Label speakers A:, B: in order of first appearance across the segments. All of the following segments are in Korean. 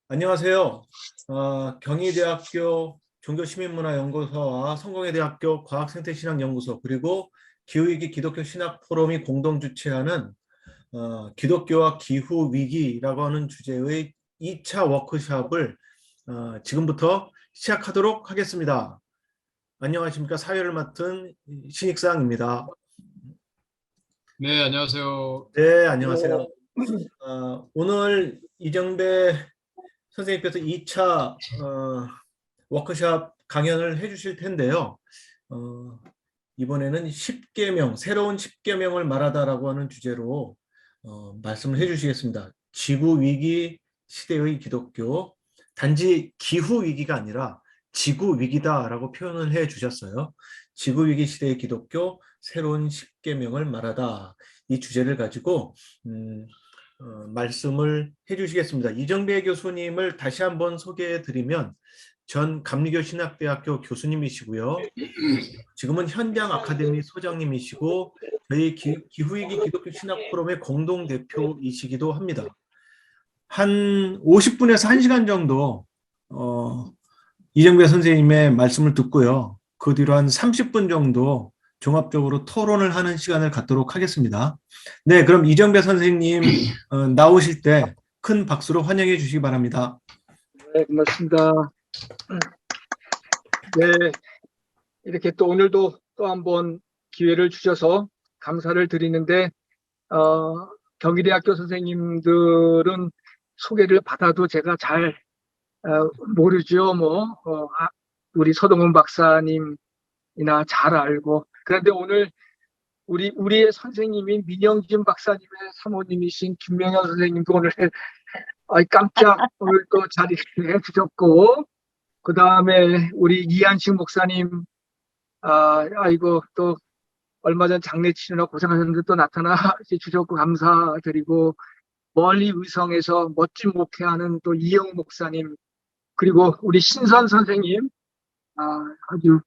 A: 안녕하세요. 경희대학교 종교시민문화연구소와 성공회대학교 과학생태신학연구소 그리고 기후위기 기독교 신학포럼이 공동 주최하는 기독교와 기후위기라고 하는 주제의 2차 워크숍을 지금부터 시작하도록 하겠습니다. 안녕하십니까. 사회를 맡은 신익상입니다.
B: 네, 안녕하세요.
A: 네, 안녕하세요. 오늘 이정배 선생님께서 2차 워크숍 강연을 해주실 텐데요. 이번에는 10계명, 새로운 10계명을 말하다라고 하는 주제로 말씀을 해주시겠습니다. 지구위기 시대의 기독교, 단지 기후위기가 아니라 지구위기다라고 표현을 해주셨어요. 지구위기 시대의 기독교, 새로운 10계명을 말하다. 이 주제를 가지고 말씀을 해주시겠습니다. 이정배 교수님을 다시 한번 소개해드리면 전 감리교 신학대학교 교수님이시고요. 지금은 현장 아카데미 소장님이시고 저희 기후위기 기독교 신학포럼의 공동대표이시기도 합니다. 한 50분에서 1시간 정도 이정배 선생님의 말씀을 듣고요. 그 뒤로 한 30분 정도 종합적으로 토론을 하는 시간을 갖도록 하겠습니다. 네, 그럼 이정배 선생님 나오실 때 큰 박수로 환영해 주시기 바랍니다.
C: 네, 고맙습니다. 네, 이렇게 또 오늘도 또 한번 기회를 주셔서 감사를 드리는데 경희대학교 선생님들은 소개를 받아도 제가 잘 모르죠. 우리 서동훈 박사님이나 잘 알고. 그런데 오늘 우리의 선생님인 민영진 박사님의 사모님이신 김명현 선생님도 오늘 깜짝 오늘 또 자리를 해주셨고, 그 다음에 우리 이한식 목사님, 아이고 또 얼마 전 장례 치르느라 고생하셨는데 또 나타나 주셨고 감사드리고, 멀리 의성에서 멋진 목회하는 또 이영 목사님, 그리고 우리 신선 선생님, 아주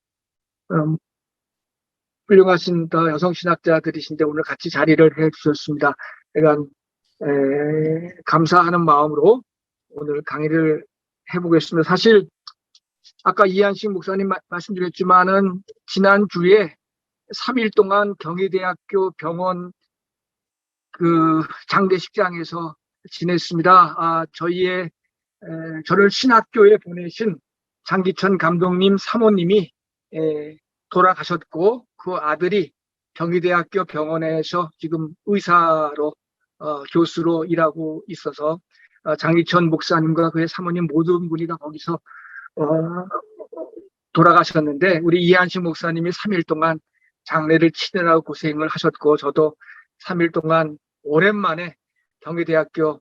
C: 훌륭하신 여성 신학자들이신데 오늘 같이 자리를 해주셨습니다. 그러니까 감사하는 마음으로 오늘 강의를 해보겠습니다. 사실 아까 이한식 목사님 말씀드렸지만은 지난주에 3일 동안 경희대학교 병원 그 장례식장에서 지냈습니다. 저를 신학교에 보내신 장기천 감독님 사모님이 돌아가셨고, 그 아들이 경희대학교 병원에서 지금 의사로 교수로 일하고 있어서 장기천 목사님과 그의 사모님 모든 분이 다 거기서 돌아가셨는데, 우리 이한식 목사님이 3일 동안 장례를 치느라고 고생을 하셨고, 저도 3일 동안 오랜만에 경희대학교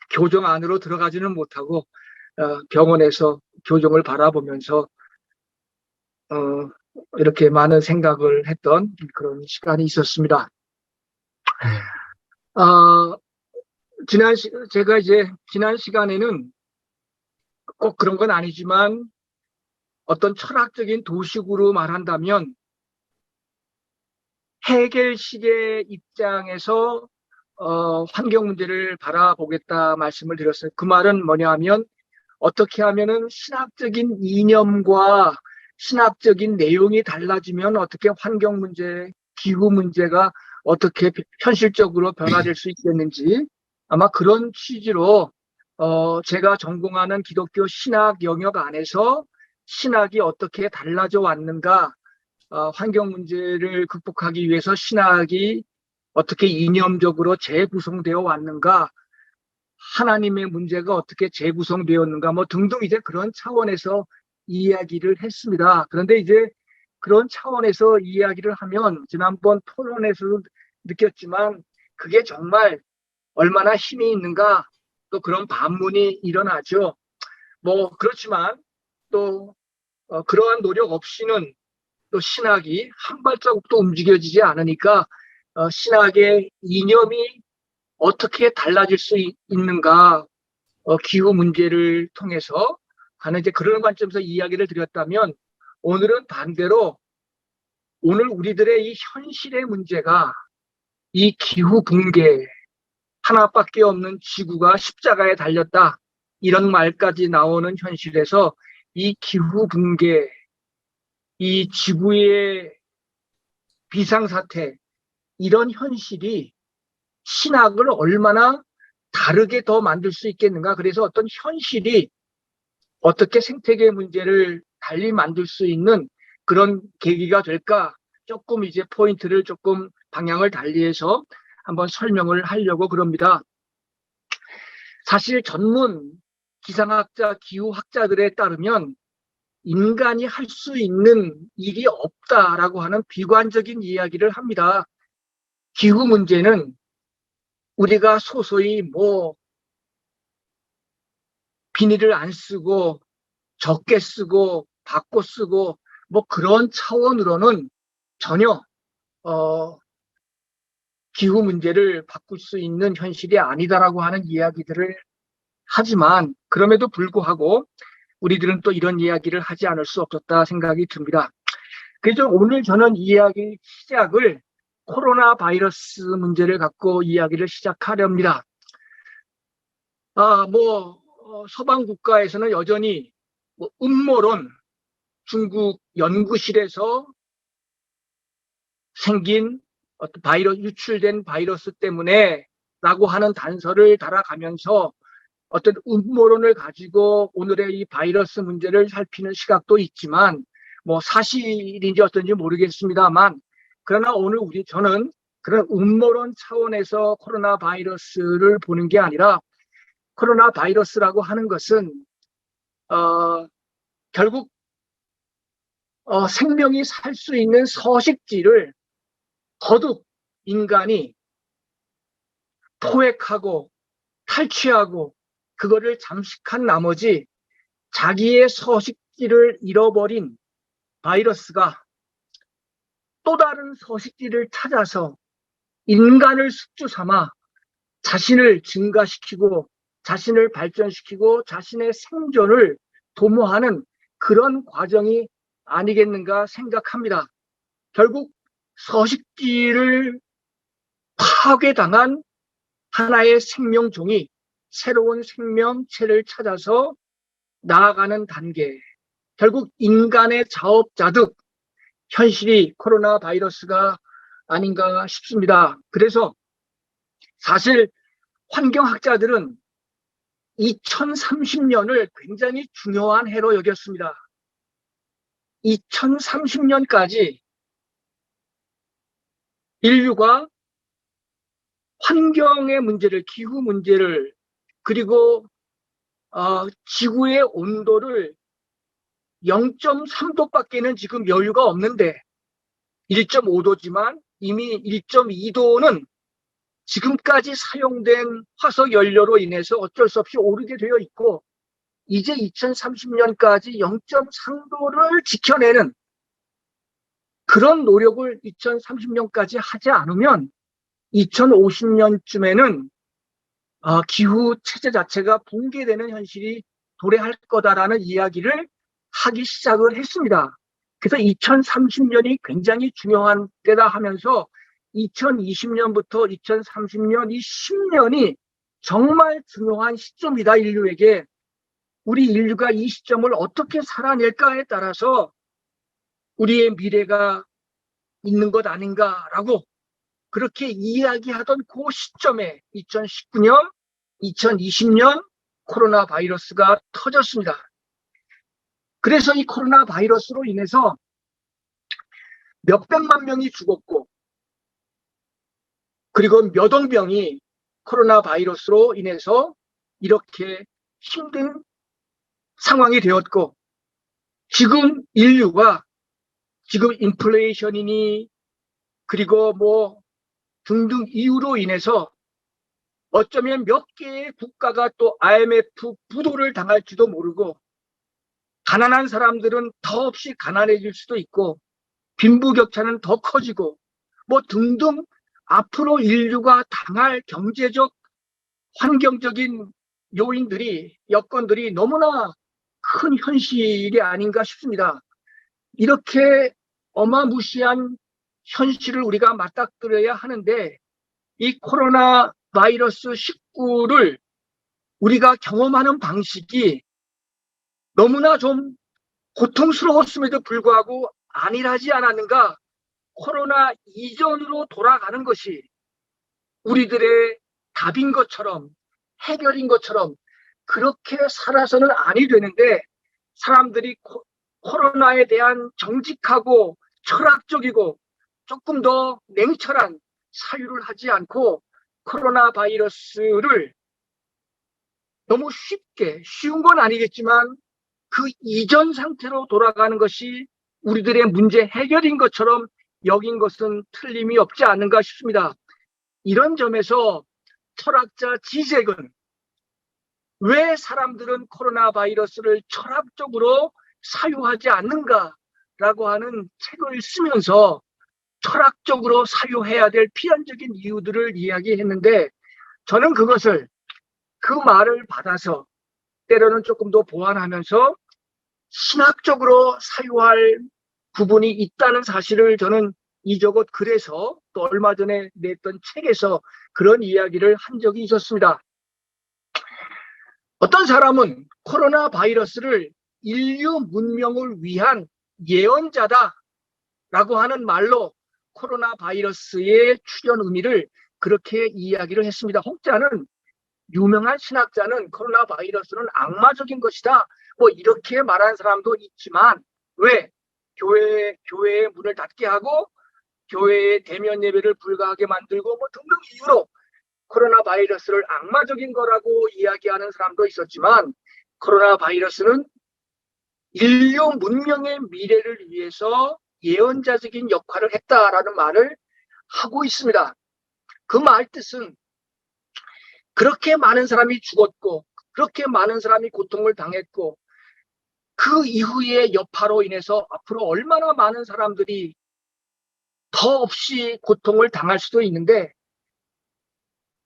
C: 교정 안으로 들어가지는 못하고 병원에서 교정을 바라보면서 이렇게 많은 생각을 했던 그런 시간이 있었습니다. 제가 이제 지난 시간에는 꼭 그런 건 아니지만 어떤 철학적인 도식으로 말한다면 해겔식의 입장에서 환경 문제를 바라보겠다 말씀을 드렸어요. 그 말은 뭐냐 하면, 어떻게 하면은 신학적인 이념과 신학적인 내용이 달라지면 어떻게 환경 문제, 기후 문제가 어떻게 현실적으로 변화될 수 있겠는지, 아마 그런 취지로 제가 전공하는 기독교 신학 영역 안에서 신학이 어떻게 달라져 왔는가, 환경 문제를 극복하기 위해서 신학이 어떻게 이념적으로 재구성되어 왔는가, 하나님의 문제가 어떻게 재구성되었는가, 등등 이제 그런 차원에서 이야기를 했습니다. 그런데 이제 그런 차원에서 이야기를 하면 지난번 토론에서도 느꼈지만 그게 정말 얼마나 힘이 있는가, 또 그런 반문이 일어나죠. 그렇지만 또 그러한 노력 없이는 또 신학이 한 발자국도 움직여지지 않으니까 신학의 이념이 어떻게 달라질 수 있는가, 기후 문제를 통해서 하는 이제 그런 관점에서 이야기를 드렸다면, 오늘은 반대로 오늘 우리들의 이 현실의 문제가 이 기후 붕괴, 하나밖에 없는 지구가 십자가에 달렸다, 이런 말까지 나오는 현실에서 이 기후 붕괴, 이 지구의 비상사태, 이런 현실이 신학을 얼마나 다르게 더 만들 수 있겠는가. 그래서 어떤 현실이 어떻게 생태계 문제를 달리 만들 수 있는 그런 계기가 될까. 조금 이제 포인트를 조금 방향을 달리해서 한번 설명을 하려고 그럽니다. 사실 전문 기상학자, 기후학자들에 따르면 인간이 할 수 있는 일이 없다라고 하는 비관적인 이야기를 합니다. 기후 문제는 우리가 소소히 뭐 비닐을 안 쓰고 적게 쓰고 바꿔 쓰고 뭐 그런 차원으로는 전혀 기후 문제를 바꿀 수 있는 현실이 아니다라고 하는 이야기들을 하지만 그럼에도 불구하고 우리들은 또 이런 이야기를 하지 않을 수 없었다 생각이 듭니다. 그래서 오늘 저는 이야기 시작을 코로나 바이러스 문제를 갖고 이야기를 시작하렵니다. 서방 국가에서는 여전히 음모론, 중국 연구실에서 생긴 어떤 유출된 바이러스 때문에 라고 하는 단서를 달아가면서 어떤 음모론을 가지고 오늘의 이 바이러스 문제를 살피는 시각도 있지만 뭐 사실인지 어떤지 모르겠습니다만 그러나 오늘 저는 그런 음모론 차원에서 코로나 바이러스를 보는 게 아니라 코로나 바이러스라고 하는 것은 결국 생명이 살 수 있는 서식지를 거듭 인간이 포획하고 탈취하고 그거를 잠식한 나머지 자기의 서식지를 잃어버린 바이러스가 또 다른 서식지를 찾아서 인간을 숙주 삼아 자신을 증가시키고 자신을 발전시키고 자신의 생존을 도모하는 그런 과정이 아니겠는가 생각합니다. 결국 서식지를 파괴당한 하나의 생명종이 새로운 생명체를 찾아서 나아가는 단계, 결국 인간의 자업자득 현실이 코로나 바이러스가 아닌가 싶습니다. 그래서 사실 환경학자들은 2030년을 굉장히 중요한 해로 여겼습니다. 2030년까지 인류가 환경의 문제를, 기후 문제를, 그리고 지구의 온도를 0.3도밖에는 지금 여유가 없는데 1.5도지만 이미 1.2도는 지금까지 사용된 화석 연료로 인해서 어쩔 수 없이 오르게 되어 있고 이제 2030년까지 0.3도를 지켜내는 그런 노력을 2030년까지 하지 않으면 2050년쯤에는 기후 체제 자체가 붕괴되는 현실이 도래할 거다라는 이야기를 하기 시작을 했습니다. 그래서 2030년이 굉장히 중요한 때다 하면서 2020년부터 2030년 이 10년이 정말 중요한 시점이다, 인류에게. 우리 인류가 이 시점을 어떻게 살아낼까에 따라서 우리의 미래가 있는 것 아닌가라고 그렇게 이야기하던 그 시점에 2019년, 2020년 코로나 바이러스가 터졌습니다. 그래서 이 코로나 바이러스로 인해서 몇백만 명이 죽었고 그리고 몇 억 명이 코로나 바이러스로 인해서 이렇게 힘든 상황이 되었고 지금 인류가 지금 인플레이션이니 그리고 뭐 등등 이유로 인해서 어쩌면 몇 개의 국가가 또 IMF 부도를 당할지도 모르고 가난한 사람들은 더없이 가난해질 수도 있고 빈부격차는 더 커지고 뭐 등등 앞으로 인류가 당할 경제적 환경적인 요인들이 여건들이 너무나 큰 현실이 아닌가 싶습니다. 이렇게 어마무시한 현실을 우리가 맞닥뜨려야 하는데 이 코로나 바이러스 19를 우리가 경험하는 방식이 너무나 좀 고통스러웠음에도 불구하고 안일하지 않았는가? 코로나 이전으로 돌아가는 것이 우리들의 답인 것처럼, 해결인 것처럼 그렇게 살아서는 아니 되는데, 사람들이 코로나에 대한 정직하고 철학적이고 조금 더 냉철한 사유를 하지 않고 코로나 바이러스를 너무 쉽게, 쉬운 건 아니겠지만 그 이전 상태로 돌아가는 것이 우리들의 문제 해결인 것처럼 여긴 것은 틀림이 없지 않는가 싶습니다. 이런 점에서 철학자 지색은 왜 사람들은 코로나 바이러스를 철학적으로 사유하지 않는가라고 하는 책을 쓰면서 철학적으로 사유해야 될 필연적인 이유들을 이야기했는데, 저는 그것을, 그 말을 받아서 때로는 조금 더 보완하면서 신학적으로 사유할 부분이 있다는 사실을 저는 이저것 글에서 또 얼마 전에 냈던 책에서 그런 이야기를 한 적이 있었습니다. 어떤 사람은 코로나 바이러스를 인류 문명을 위한 예언자다라고 하는 말로 코로나 바이러스의 출현 의미를 그렇게 이야기를 했습니다. 혹자는, 유명한 신학자는 코로나 바이러스는 악마적인 것이다, 뭐 이렇게 말하는 사람도 있지만, 왜? 교회의 문을 닫게 하고 교회의 대면 예배를 불가하게 만들고 뭐 등등 이유로 코로나 바이러스를 악마적인 거라고 이야기하는 사람도 있었지만, 코로나 바이러스는 인류 문명의 미래를 위해서 예언자적인 역할을 했다라는 말을 하고 있습니다. 그 말 뜻은 그렇게 많은 사람이 죽었고 그렇게 많은 사람이 고통을 당했고 그 이후의 여파로 인해서 앞으로 얼마나 많은 사람들이 더 없이 고통을 당할 수도 있는데,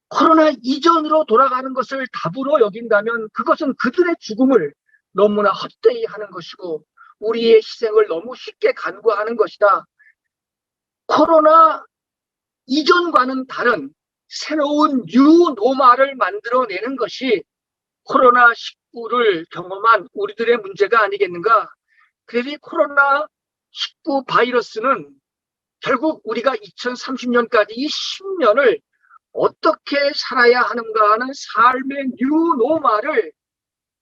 C: 코로나 이전으로 돌아가는 것을 답으로 여긴다면 그것은 그들의 죽음을 너무나 헛되이 하는 것이고 우리의 희생을 너무 쉽게 간과하는 것이다. 코로나 이전과는 다른 새로운 뉴노멀을 만들어내는 것이 코로나19를 경험한 우리들의 문제가 아니겠는가. 그래서 코로나19 바이러스는 결국 우리가 2030년까지 이 10년을 어떻게 살아야 하는가 하는 삶의 뉴노멀을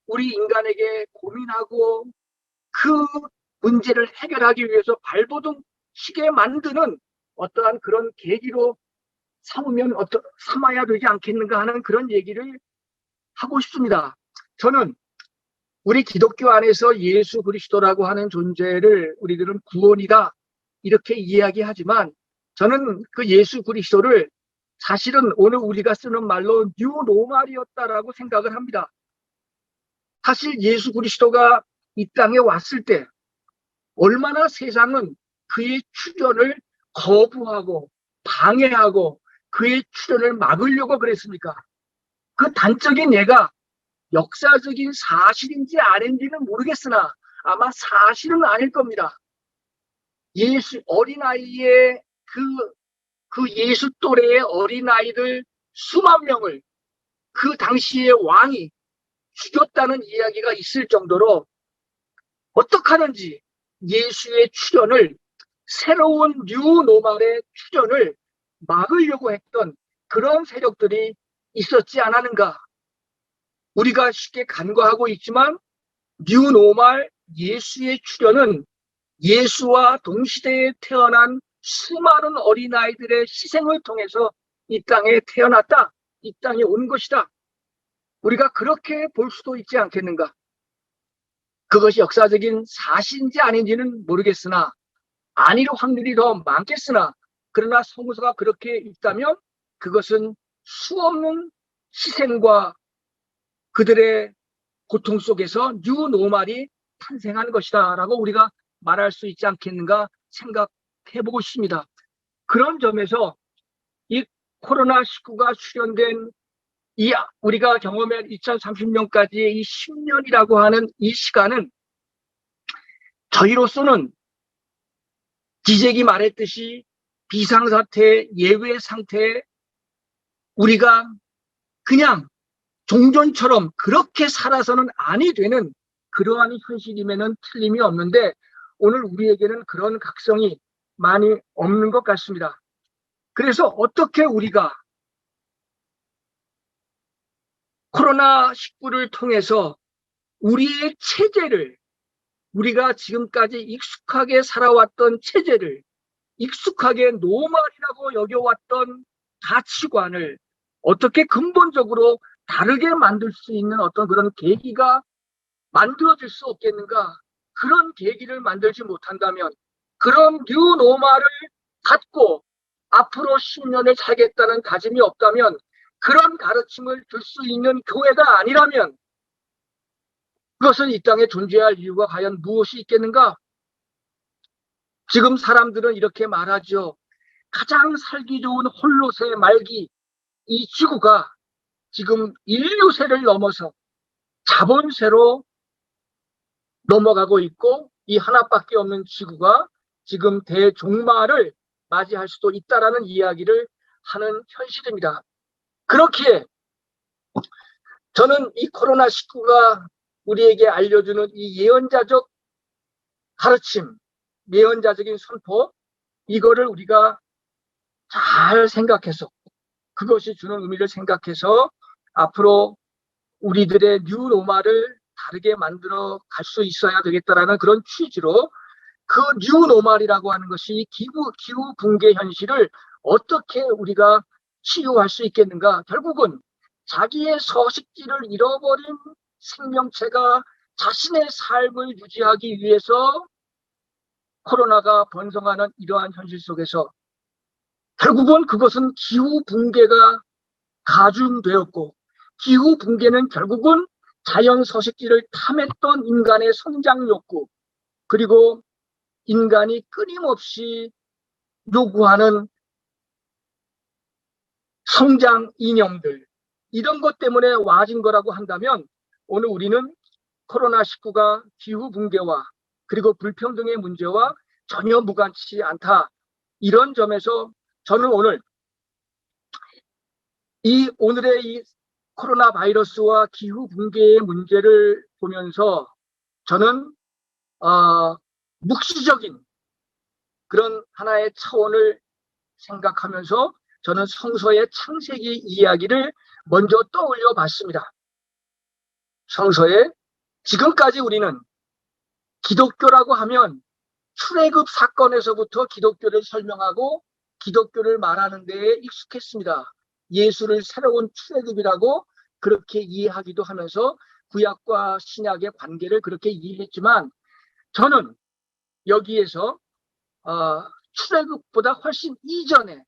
C: 우리 인간에게 고민하고 그 문제를 해결하기 위해서 발버둥치게 만드는 어떠한 그런 계기로 삼아야 되지 않겠는가 하는 그런 얘기를 하고 싶습니다. 저는 우리 기독교 안에서 예수 그리스도라고 하는 존재를 우리들은 구원이다 이렇게 이야기하지만, 저는 그 예수 그리스도를 사실은 오늘 우리가 쓰는 말로 뉴노멀이었다라고 생각을 합니다. 사실 예수 그리스도가 이 땅에 왔을 때 얼마나 세상은 그의 출현을 거부하고 방해하고 그의 출현을 막으려고 그랬습니까? 그 단적인 예가 역사적인 사실인지 아닌지는 모르겠으나 아마 사실은 아닐 겁니다. 어린아이의 그 예수 또래의 어린아이들 수만 명을 그 당시의 왕이 죽였다는 이야기가 있을 정도로 어떻게 하는지 예수의 출현을, 새로운 뉴노멀의 출현을 막으려고 했던 그런 세력들이 있었지 않았는가. 우리가 쉽게 간과하고 있지만 뉴노멀 예수의 출현은 예수와 동시대에 태어난 수많은 어린아이들의 희생을 통해서 이 땅에 태어났다, 이 땅에 온 것이다. 우리가 그렇게 볼 수도 있지 않겠는가. 그것이 역사적인 사실인지 아닌지는 모르겠으나 아닐 확률이 더 많겠으나, 그러나 성서가 그렇게 있다면 그것은 수없는 희생과 그들의 고통 속에서 뉴노멀이 탄생한 것이다 라고 우리가 말할 수 있지 않겠는가 생각해보고 싶습니다. 그런 점에서 이 코로나19가 출현된 우리가 경험한 2030년까지의 이 10년이라고 하는 이 시간은 저희로서는 지적이 말했듯이 비상사태, 예외 상태에 우리가 그냥 종전처럼 그렇게 살아서는 아니 되는 그러한 현실임에는 틀림이 없는데 오늘 우리에게는 그런 각성이 많이 없는 것 같습니다. 그래서 어떻게 우리가 코로나19를 통해서 우리의 체제를, 우리가 지금까지 익숙하게 살아왔던 체제를, 익숙하게 노말이라고 여겨왔던 가치관을 어떻게 근본적으로 다르게 만들 수 있는 어떤 그런 계기가 만들어질 수 없겠는가? 그런 계기를 만들지 못한다면, 그런 뉴노멀을 갖고 앞으로 10년을 살겠다는 다짐이 없다면, 그런 가르침을 줄 수 있는 교회가 아니라면 그것은 이 땅에 존재할 이유가 과연 무엇이 있겠는가? 지금 사람들은 이렇게 말하죠. 가장 살기 좋은 홀로세 말기 이 지구가 지금 인류세를 넘어서 자본세로 넘어가고 있고 이 하나밖에 없는 지구가 지금 대종말을 맞이할 수도 있다라는 이야기를 하는 현실입니다. 그렇기에 저는 이 코로나19가 우리에게 알려주는 이 예언자적 가르침, 예언자적인 선포, 이거를 우리가 잘 생각해서 그것이 주는 의미를 생각해서 앞으로 우리들의 뉴노멀을 다르게 만들어 갈 수 있어야 되겠다라는 그런 취지로 그 뉴노멀이라고 하는 것이 기후 붕괴 현실을 어떻게 우리가 치유할 수 있겠는가? 결국은 자기의 서식지를 잃어버린 생명체가 자신의 삶을 유지하기 위해서 코로나가 번성하는 이러한 현실 속에서 결국은 그것은 기후 붕괴가 가중되었고 기후 붕괴는 결국은 자연 서식지를 탐했던 인간의 성장 욕구 그리고 인간이 끊임없이 요구하는 성장 이념들 이런 것 때문에 와진 거라고 한다면 오늘 우리는 코로나19가 기후 붕괴와 그리고 불평등의 문제와 전혀 무관치 않다. 이런 점에서 저는 오늘 오늘의 이 코로나 바이러스와 기후 붕괴의 문제를 보면서 저는 묵시적인 그런 하나의 차원을 생각하면서 저는 성서의 창세기 이야기를 먼저 떠올려 봤습니다. 성서에 지금까지 우리는 기독교라고 하면 출애굽 사건에서부터 기독교를 설명하고 기독교를 말하는 데에 익숙했습니다. 예수를 새로운 출애굽이라고 그렇게 이해하기도 하면서 구약과 신약의 관계를 그렇게 이해했지만 저는 여기에서 출애굽보다 훨씬 이전에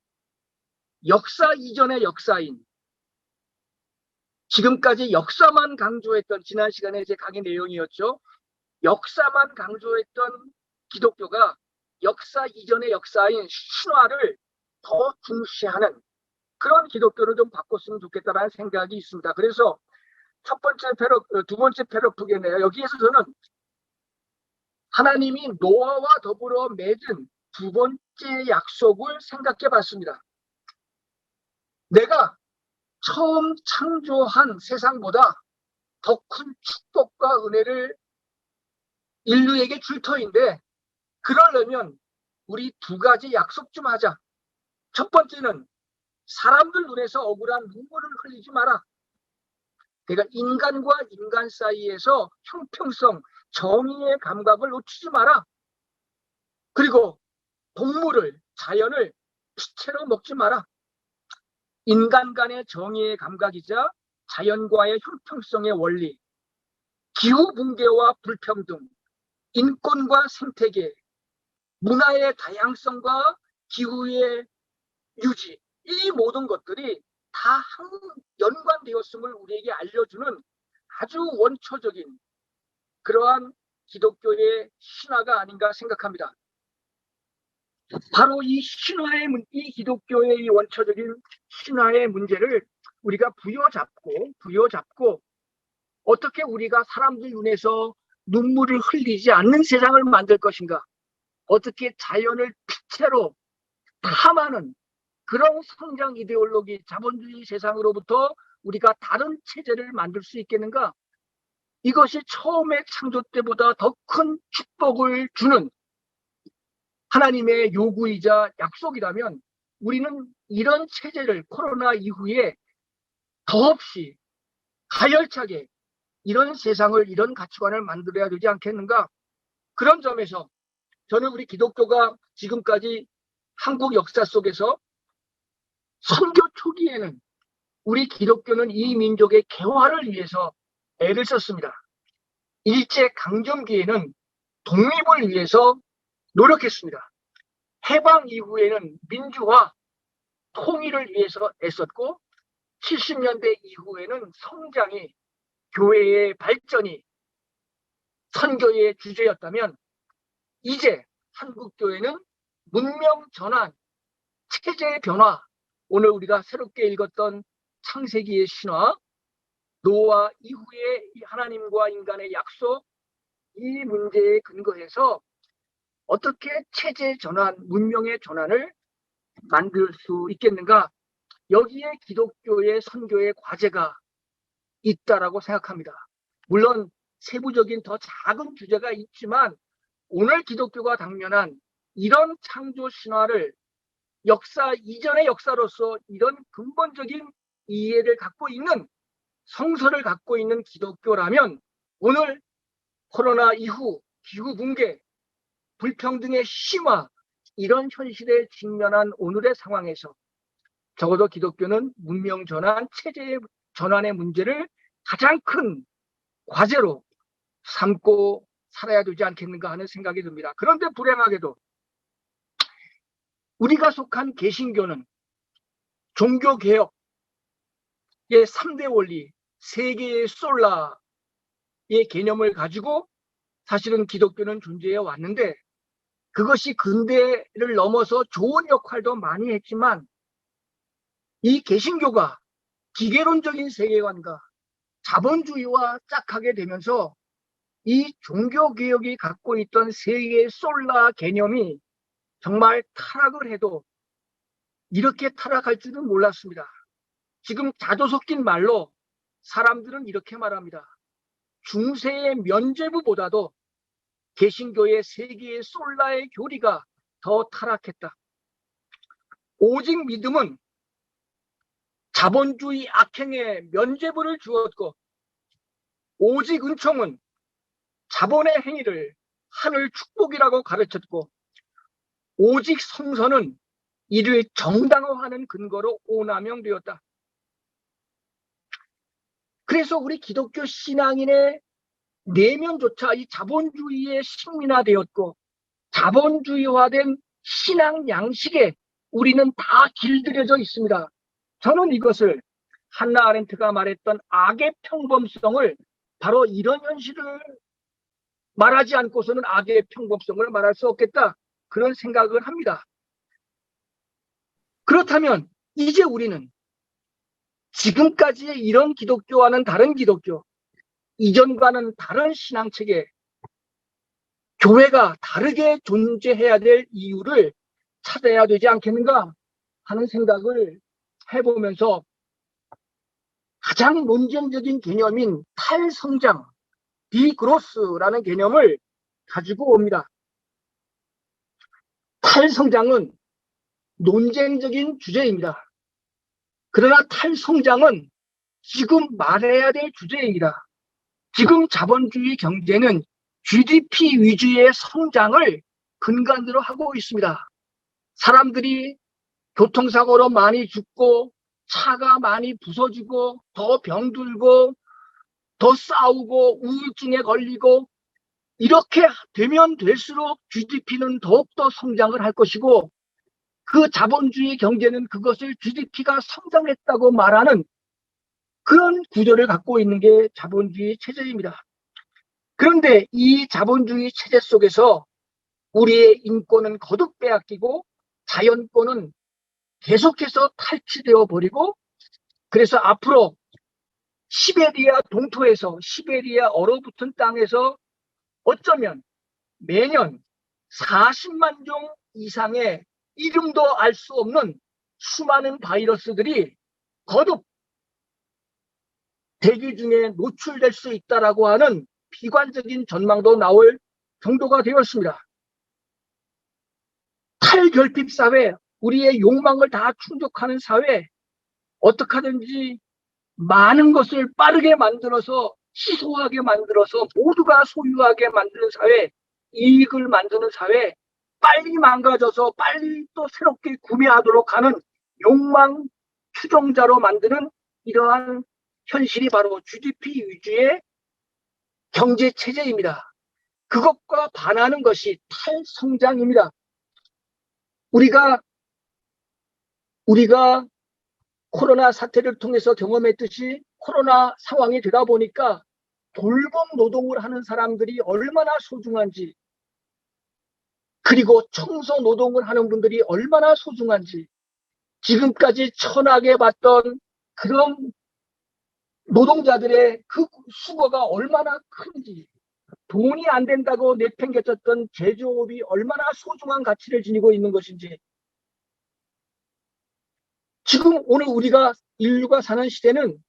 C: 역사 이전의 역사인 지금까지 역사만 강조했던 지난 시간에 제 강의 내용이었죠. 역사만 강조했던 기독교가 역사 이전의 역사인 신화를 더 중시하는 그런 기독교를 좀 바꿨으면 좋겠다라는 생각이 있습니다. 그래서 두 번째 패러프겠네요. 여기에서 저는 하나님이 노아와 더불어 맺은 두 번째 약속을 생각해 봤습니다. 내가 처음 창조한 세상보다 더 큰 축복과 은혜를 인류에게 줄 터인데 그러려면 우리 두 가지 약속 좀 하자. 첫 번째는 사람들 눈에서 억울한 눈물을 흘리지 마라. 그러니까 인간과 인간 사이에서 형평성, 정의의 감각을 놓치지 마라. 그리고 동물을, 자연을 피채로 먹지 마라. 인간 간의 정의의 감각이자 자연과의 형평성의 원리, 기후 붕괴와 불평등, 인권과 생태계, 문화의 다양성과 기후의 유지, 이 모든 것들이 다 연관되었음을 우리에게 알려주는 아주 원초적인 그러한 기독교의 신화가 아닌가 생각합니다. 바로 이 기독교의 이 원초적인 신화의 문제를 우리가 부여잡고 어떻게 우리가 사람들 눈에서 눈물을 흘리지 않는 세상을 만들 것인가? 어떻게 자연을 피채로 탐하는 그런 성장 이데올로기, 자본주의 세상으로부터 우리가 다른 체제를 만들 수 있겠는가? 이것이 처음에 창조 때보다 더 큰 축복을 주는 하나님의 요구이자 약속이라면 우리는 이런 체제를 코로나 이후에 더없이 가열차게 이런 세상을, 이런 가치관을 만들어야 되지 않겠는가? 그런 점에서 저는 우리 기독교가 지금까지 한국 역사 속에서 선교 초기에는 우리 기독교는 이 민족의 개화를 위해서 애를 썼습니다. 일제 강점기에는 독립을 위해서 노력했습니다. 해방 이후에는 민주화, 통일을 위해서 애썼고 70년대 이후에는 성장이, 교회의 발전이 선교의 주제였다면 이제 한국교회는 문명 전환, 체제 변화, 오늘 우리가 새롭게 읽었던 창세기의 신화, 노아 이후의 하나님과 인간의 약속, 이 문제에 근거해서 어떻게 체제 전환, 문명의 전환을 만들 수 있겠는가? 여기에 기독교의 선교의 과제가 있다라고 생각합니다. 물론 세부적인 더 작은 주제가 있지만 오늘 기독교가 당면한 이런 창조 신화를 역사 이전의 역사로서 이런 근본적인 이해를 갖고 있는, 성서를 갖고 있는 기독교라면 오늘 코로나 이후 기후 붕괴, 불평등의 심화, 이런 현실에 직면한 오늘의 상황에서 적어도 기독교는 문명 전환, 체제 전환의 문제를 가장 큰 과제로 삼고 살아야 되지 않겠는가 하는 생각이 듭니다. 그런데 불행하게도 우리가 속한 개신교는 종교개혁의 3대 원리, 세계의 솔라의 개념을 가지고 사실은 기독교는 존재해 왔는데 그것이 근대를 넘어서 좋은 역할도 많이 했지만 이 개신교가 기계론적인 세계관과 자본주의와 짝하게 되면서 이 종교개혁이 갖고 있던 세계의 솔라 개념이 정말 타락을 해도 이렇게 타락할 줄은 몰랐습니다. 지금 자조 섞인 말로 사람들은 이렇게 말합니다. 중세의 면죄부보다도 개신교의 세계의 솔라의 교리가 더 타락했다. 오직 믿음은 자본주의 악행에 면죄부를 주었고 오직 은총은 자본의 행위를 하늘 축복이라고 가르쳤고 오직 성서는 이를 정당화하는 근거로 오남용되었다. 그래서 우리 기독교 신앙인의 내면조차 이 자본주의에 식민화되었고 자본주의화된 신앙 양식에 우리는 다 길들여져 있습니다. 저는 이것을 한나 아렌트가 말했던 악의 평범성을, 바로 이런 현실을 말하지 않고서는 악의 평범성을 말할 수 없겠다, 그런 생각을 합니다. 그렇다면 이제 우리는 지금까지의 이런 기독교와는 다른 기독교, 이전과는 다른 신앙체계, 교회가 다르게 존재해야 될 이유를 찾아야 되지 않겠는가 하는 생각을 해보면서 가장 논쟁적인 개념인 탈성장, 디그로스라는 개념을 가지고 옵니다. 탈성장은 논쟁적인 주제입니다. 그러나 탈성장은 지금 말해야 될 주제입니다. 지금 자본주의 경제는 GDP 위주의 성장을 근간으로 하고 있습니다. 사람들이 교통사고로 많이 죽고 차가 많이 부서지고 더 병들고 더 싸우고 우울증에 걸리고 이렇게 되면 될수록 GDP는 더욱더 성장을 할 것이고 그 자본주의 경제는 그것을 GDP가 성장했다고 말하는 그런 구조를 갖고 있는 게 자본주의 체제입니다. 그런데 이 자본주의 체제 속에서 우리의 인권은 거듭 빼앗기고 자연권은 계속해서 탈취되어 버리고, 그래서 앞으로 시베리아 동토에서, 시베리아 얼어붙은 땅에서 어쩌면 매년 40만 종 이상의 이름도 알 수 없는 수많은 바이러스들이 거듭 대기 중에 노출될 수 있다라고 하는 비관적인 전망도 나올 정도가 되었습니다. 탈결핍 사회, 우리의 욕망을 다 충족하는 사회, 어떻게 하든지 많은 것을 빠르게 만들어서 희소하게 만들어서 모두가 소유하게 만드는 사회, 이익을 만드는 사회, 빨리 망가져서 빨리 또 새롭게 구매하도록 하는 욕망 추종자로 만드는 이러한 현실이 바로 GDP 위주의 경제 체제입니다. 그것과 반하는 것이 탈성장입니다. 우리가 코로나 사태를 통해서 경험했듯이 코로나 상황이 되다 보니까 돌봄 노동을 하는 사람들이 얼마나 소중한지, 그리고 청소 노동을 하는 분들이 얼마나 소중한지, 지금까지 천하게 봤던 그런 노동자들의 그 수고가 얼마나 큰지, 돈이 안 된다고 내팽개쳤던 제조업이 얼마나 소중한 가치를 지니고 있는 것인지, 지금 오늘 인류가 사는 시대는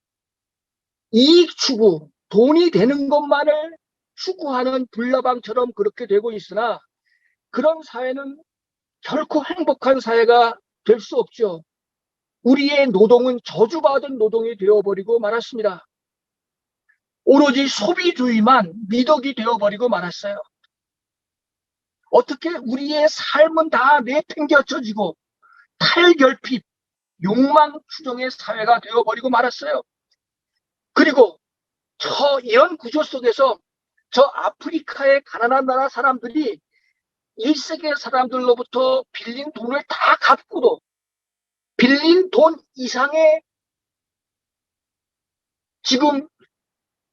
C: 이익 추구, 돈이 되는 것만을 추구하는 불나방처럼 그렇게 되고 있으나 그런 사회는 결코 행복한 사회가 될 수 없죠. 우리의 노동은 저주받은 노동이 되어버리고 말았습니다. 오로지 소비주의만 미덕이 되어버리고 말았어요. 어떻게 우리의 삶은 다 내팽개쳐지고 탈결핍, 욕망 추종의 사회가 되어버리고 말았어요. 그리고 이런 구조 속에서 저 아프리카의 가난한 나라 사람들이 1세계 사람들로부터 빌린 돈을 다 갚고도 빌린 돈 이상의 지금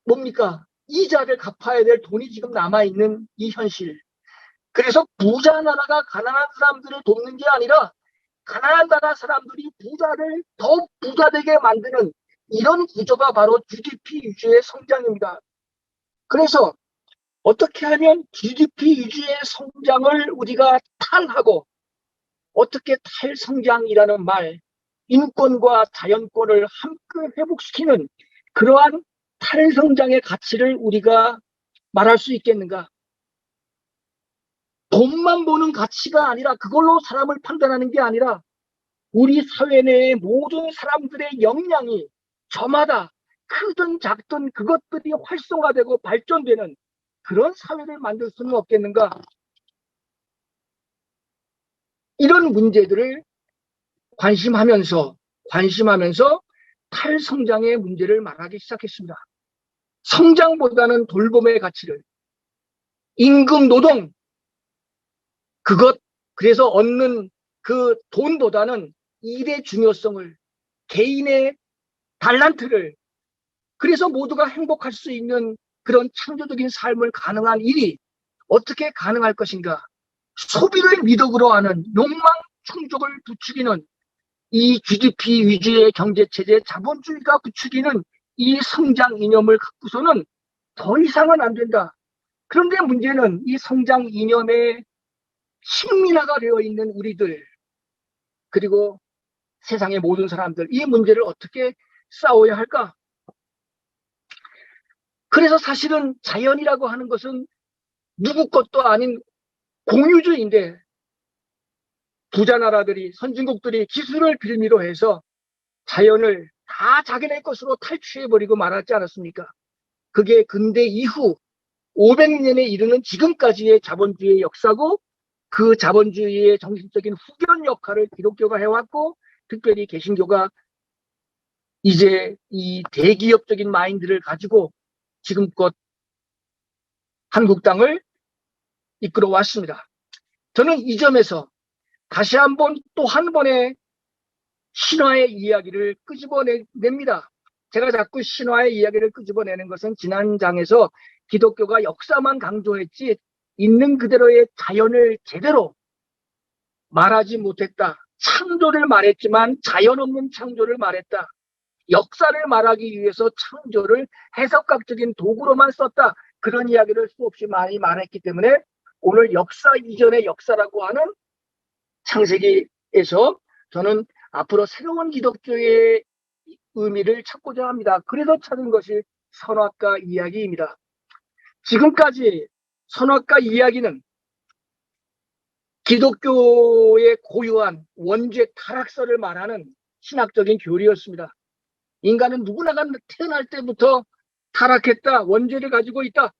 C: 뭡니까? 이자를 갚아야 될 돈이 지금 남아있는 이 현실. 그래서 부자 나라가 가난한 사람들을 돕는 게 아니라 가난한 나라 사람들이 부자를 더 부자되게 만드는 이런 구조가 바로 GDP 위주의 성장입니다. 그래서 어떻게 하면 GDP 위주의 성장을 우리가 탈하고, 어떻게 탈성장이라는 말, 인권과 자연권을 함께 회복시키는 그러한 탈성장의 가치를 우리가 말할 수 있겠는가? 돈만 보는 가치가 아니라, 그걸로 사람을 판단하는 게 아니라 우리 사회 내의 모든 사람들의 역량이 저마다 크든 작든 그것들이 활성화되고 발전되는 그런 사회를 만들 수는 없겠는가? 이런 문제들을 관심하면서 탈성장의 문제를 말하기 시작했습니다. 성장보다는 돌봄의 가치를, 임금 노동, 그래서 얻는 그 돈보다는 일의 중요성을, 개인의 달란트를, 그래서 모두가 행복할 수 있는 그런 창조적인 삶을 가능한 일이 어떻게 가능할 것인가? 소비를 미덕으로 하는 욕망 충족을 부추기는 이 GDP 위주의 경제체제, 자본주의가 부추기는 이 성장 이념을 갖고서는 더 이상은 안 된다. 그런데 문제는 이 성장 이념에 식민화가 되어 있는 우리들, 그리고 세상의 모든 사람들, 이 문제를 어떻게 싸워야 할까? 그래서 사실은 자연이라고 하는 것은 누구 것도 아닌 공유주의인데, 부자 나라들이, 선진국들이 기술을 빌미로 해서 자연을 다 자기네 것으로 탈취해버리고 말았지 않았습니까? 그게 근대 이후 500년에 이르는 지금까지의 자본주의의 역사고, 그 자본주의의 정신적인 후견 역할을 기독교가 해왔고, 특별히 개신교가 이제 이 대기업적인 마인드를 가지고 지금껏 한국 땅을 이끌어 왔습니다. 저는 이 점에서 다시 한번 또 한 번의 신화의 이야기를 끄집어냅니다. 제가 자꾸 신화의 이야기를 끄집어내는 것은 지난 장에서 기독교가 역사만 강조했지 있는 그대로의 자연을 제대로 말하지 못했다. 창조를 말했지만 자연 없는 창조를 말했다. 역사를 말하기 위해서 창조를 해석학적인 도구로만 썼다. 그런 이야기를 수없이 많이 말했기 때문에 오늘 역사 이전의 역사라고 하는 창세기에서 저는 앞으로 새로운 기독교의 의미를 찾고자 합니다. 그래서 찾은 것이 선악과 이야기입니다. 지금까지 선악과 이야기는 기독교의 고유한 원죄 타락설을 말하는 신학적인 교리였습니다. 인간은 누구나가 태어날 때부터 타락했다, 원죄를 가지고 있다.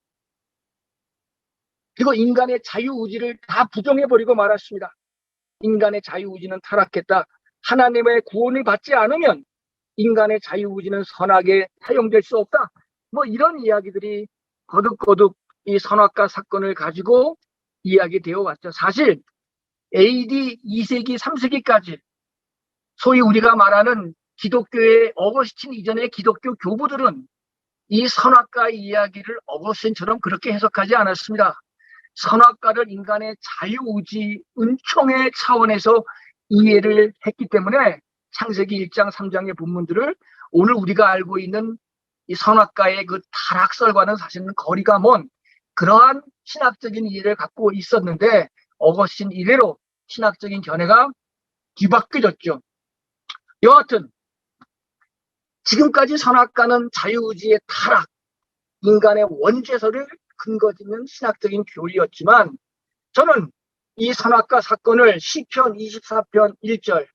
C: 그리고 인간의 자유의지를 다 부정해버리고 말았습니다. 인간의 자유의지는 타락했다. 하나님의 구원을 받지 않으면 인간의 자유의지는 선악에 사용될 수 없다. 뭐 이런 이야기들이 거듭거듭 이 선악과 사건을 가지고 이야기되어 왔죠. 사실 AD 2세기, 3세기까지 소위 우리가 말하는 기독교의 어거스틴 이전의 기독교 교부들은 이 선악과 이야기를 어거스틴처럼 그렇게 해석하지 않았습니다. 선악과를 인간의 자유의지, 은총의 차원에서 이해를 했기 때문에 창세기 1장, 3장의 본문들을 오늘 우리가 알고 있는 이 선악과의 그 타락설과는 사실은 거리가 먼 그러한 신학적인 이해를 갖고 있었는데 어거스틴 이래로 신학적인 견해가 뒤바뀌어졌죠. 여하튼 지금까지 선악과는 자유의지의 타락, 인간의 원죄설을 근거짓는 신학적인 교리였지만 저는 이 선악과 사건을 시편 24편 1절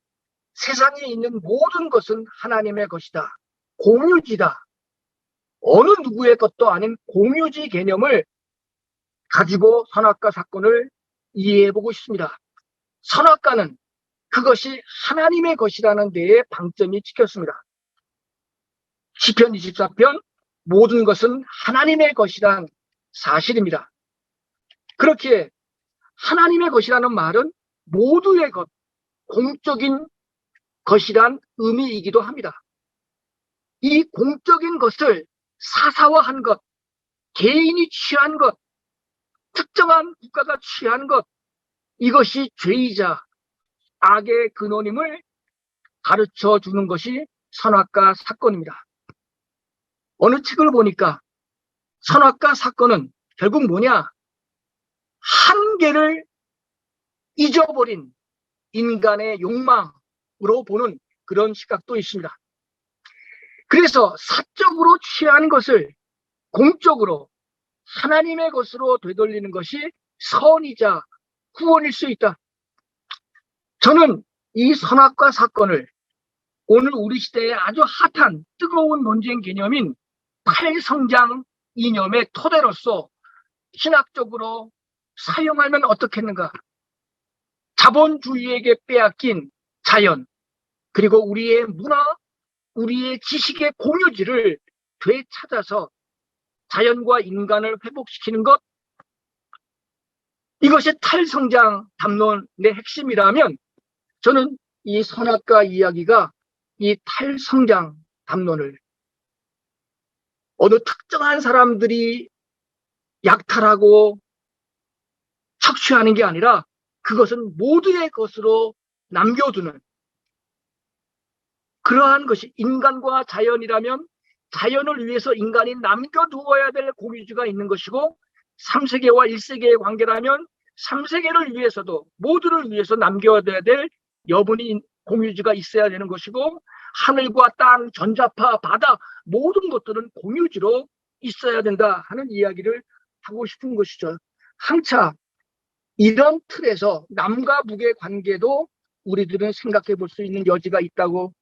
C: 세상에 있는 모든 것은 하나님의 것이다. 공유지다. 어느 누구의 것도 아닌 공유지 개념을 가지고 선악과 사건을 이해해보고 싶습니다. 선악과는 그것이 하나님의 것이라는 데에 방점이 찍혔습니다. 시편 24편 모든 것은 하나님의 것이란 사실입니다. 그렇게 하나님의 것이라는 말은 모두의 것, 공적인 것이란 의미이기도 합니다. 이 공적인 것을 사사화한 것, 개인이 취한 것, 특정한 국가가 취한 것, 이것이 죄이자 악의 근원임을 가르쳐 주는 것이 선악과 사건입니다. 어느 책을 보니까 선악과 사건은 결국 뭐냐? 한계를 잊어버린 인간의 욕망으로 보는 그런 시각도 있습니다. 그래서 사적으로 취한 것을 공적으로 하나님의 것으로 되돌리는 것이 선이자 구원일 수 있다. 저는 이 선악과 사건을 오늘 우리 시대의 아주 핫한 뜨거운 논쟁 개념인 탈성장 이념의 토대로서 신학적으로 사용하면 어떻겠는가? 자본주의에게 빼앗긴 자연, 그리고 우리의 문화, 우리의 지식의 공유지를 되찾아서 자연과 인간을 회복시키는 것, 이것이 탈성장 담론의 핵심이라면 저는 이 선악과 이야기가 이 탈성장 담론을 어느 특정한 사람들이 약탈하고 착취하는 게 아니라 그것은 모두의 것으로 남겨두는 그러한 것이 인간과 자연이라면 자연을 위해서 인간이 남겨두어야 될 공유지가 있는 것이고 3세계와 1세계의 관계라면 3세계를 위해서도 모두를 위해서 남겨둬야 될 여분이 공유지가 있어야 되는 것이고 하늘과 땅, 전자파, 바다 모든 것들은 공유지로 있어야 된다 하는 이야기를 하고 싶은 것이죠. 한차 이런 틀에서 남과 북의 관계도 우리들은 생각해 볼 수 있는 여지가 있다고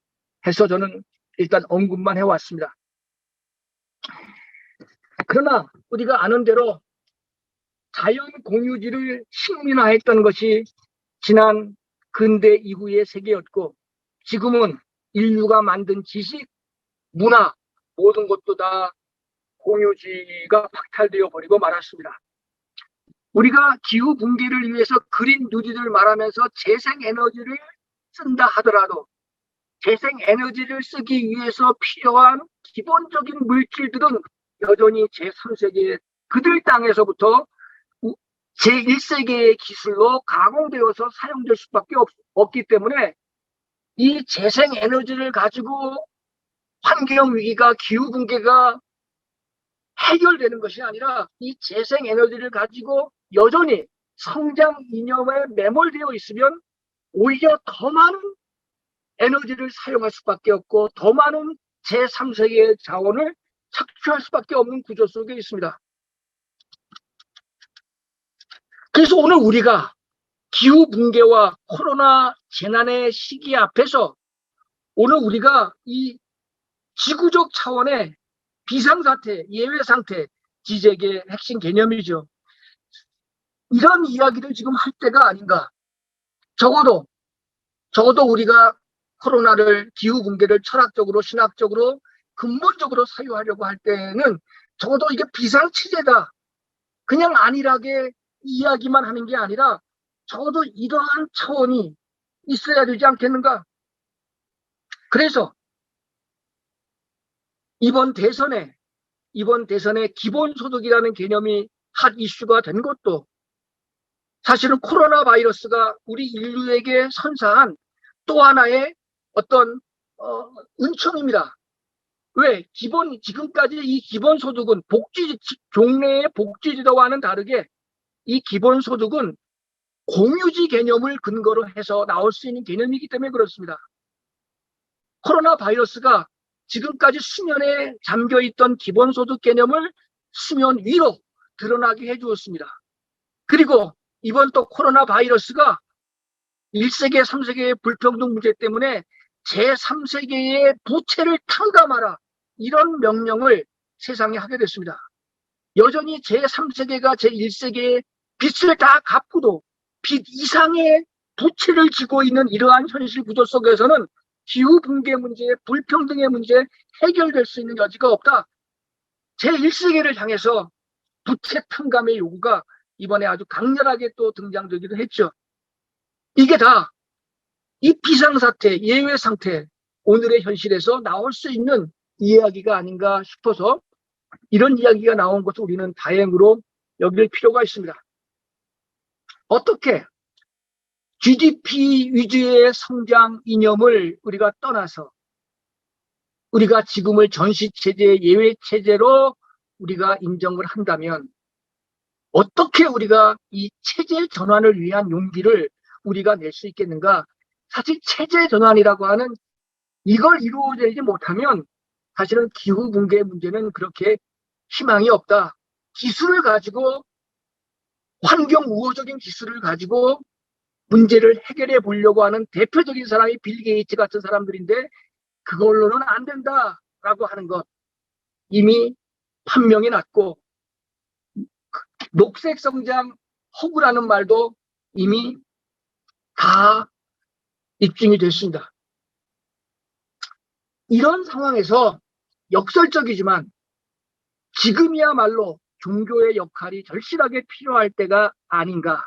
C: 해서 저는 일단 언급만 해왔습니다. 그러나 우리가 아는 대로 자연 공유지를 식민화했던 것이 지난 근대 이후의 세계였고 지금은 인류가 만든 지식, 문화 모든 것도 다 공유지가 박탈되어 버리고 말았습니다. 우리가 기후 붕괴를 위해서 그린 뉴딜을 말하면서 재생에너지를 쓴다 하더라도 재생에너지를 쓰기 위해서 필요한 기본적인 물질들은 여전히 제3세계 그들 땅에서부터 제1세계의 기술로 가공되어서 사용될 수밖에 없기 때문에 이 재생에너지를 가지고 환경위기가 기후붕괴가 해결되는 것이 아니라 이 재생에너지를 가지고 여전히 성장 이념에 매몰되어 있으면 오히려 더 많은 에너지를 사용할 수밖에 없고 더 많은 제3세계의 자원을 착취할 수밖에 없는 구조 속에 있습니다. 그래서 오늘 우리가 기후붕괴와 코로나 재난의 시기 앞에서 오늘 우리가 이 지구적 차원의 비상사태, 예외상태, 지적의 핵심 개념이죠. 이런 이야기를 지금 할 때가 아닌가. 적어도 우리가 코로나를, 기후붕괴를 철학적으로, 신학적으로, 근본적으로 사유하려고 할 때는 적어도 이게 비상치제다. 그냥 안일하게 이야기만 하는 게 아니라 적어도 이러한 차원이 있어야 되지 않겠는가. 그래서 이번 대선에 기본소득이라는 개념이 핫 이슈가 된 것도 사실은 코로나 바이러스가 우리 인류에게 선사한 또 하나의 어떤 은총입니다. 왜? 지금까지 이 기본소득은 종래의 복지지도와는 다르게 이 기본소득은 공유지 개념을 근거로 해서 나올 수 있는 개념이기 때문에 그렇습니다. 코로나 바이러스가 지금까지 수면에 잠겨있던 기본소득 개념을 수면 위로 드러나게 해주었습니다. 그리고 이번 또 코로나 바이러스가 1세계, 3세계의 불평등 문제 때문에 제3세계의 부채를 탕감하라, 이런 명령을 세상에 하게 됐습니다. 여전히 제3세계가 제1세계의 빚을 다 갚고도 빚 이상의 부채를 지고 있는 이러한 현실 구조 속에서는 기후붕괴 문제, 불평등의 문제 해결될 수 있는 여지가 없다. 제1세계를 향해서 부채 탕감의 요구가 이번에 아주 강렬하게 또 등장되기도 했죠. 이게 다 이 비상사태, 예외상태, 오늘의 현실에서 나올 수 있는 이야기가 아닌가 싶어서 이런 이야기가 나온 것을 우리는 다행으로 여길 필요가 있습니다. 어떻게 GDP 위주의 성장 이념을 우리가 떠나서 우리가 지금을 전시체제, 예외체제로 우리가 인정을 한다면 어떻게 우리가 이 체제 전환을 위한 용기를 우리가 낼 수 있겠는가? 사실 체제 전환이라고 하는 이걸 이루어내지 못하면 사실은 기후붕괴 문제는 그렇게 희망이 없다. 기술을 가지고, 환경 우호적인 기술을 가지고 문제를 해결해 보려고 하는 대표적인 사람이 빌 게이츠 같은 사람들인데 그걸로는 안 된다라고 하는 것 이미 판명이 났고, 녹색 성장 허구라는 말도 이미 다 입증이 됐습니다. 이런 상황에서 역설적이지만 지금이야말로 종교의 역할이 절실하게 필요할 때가 아닌가.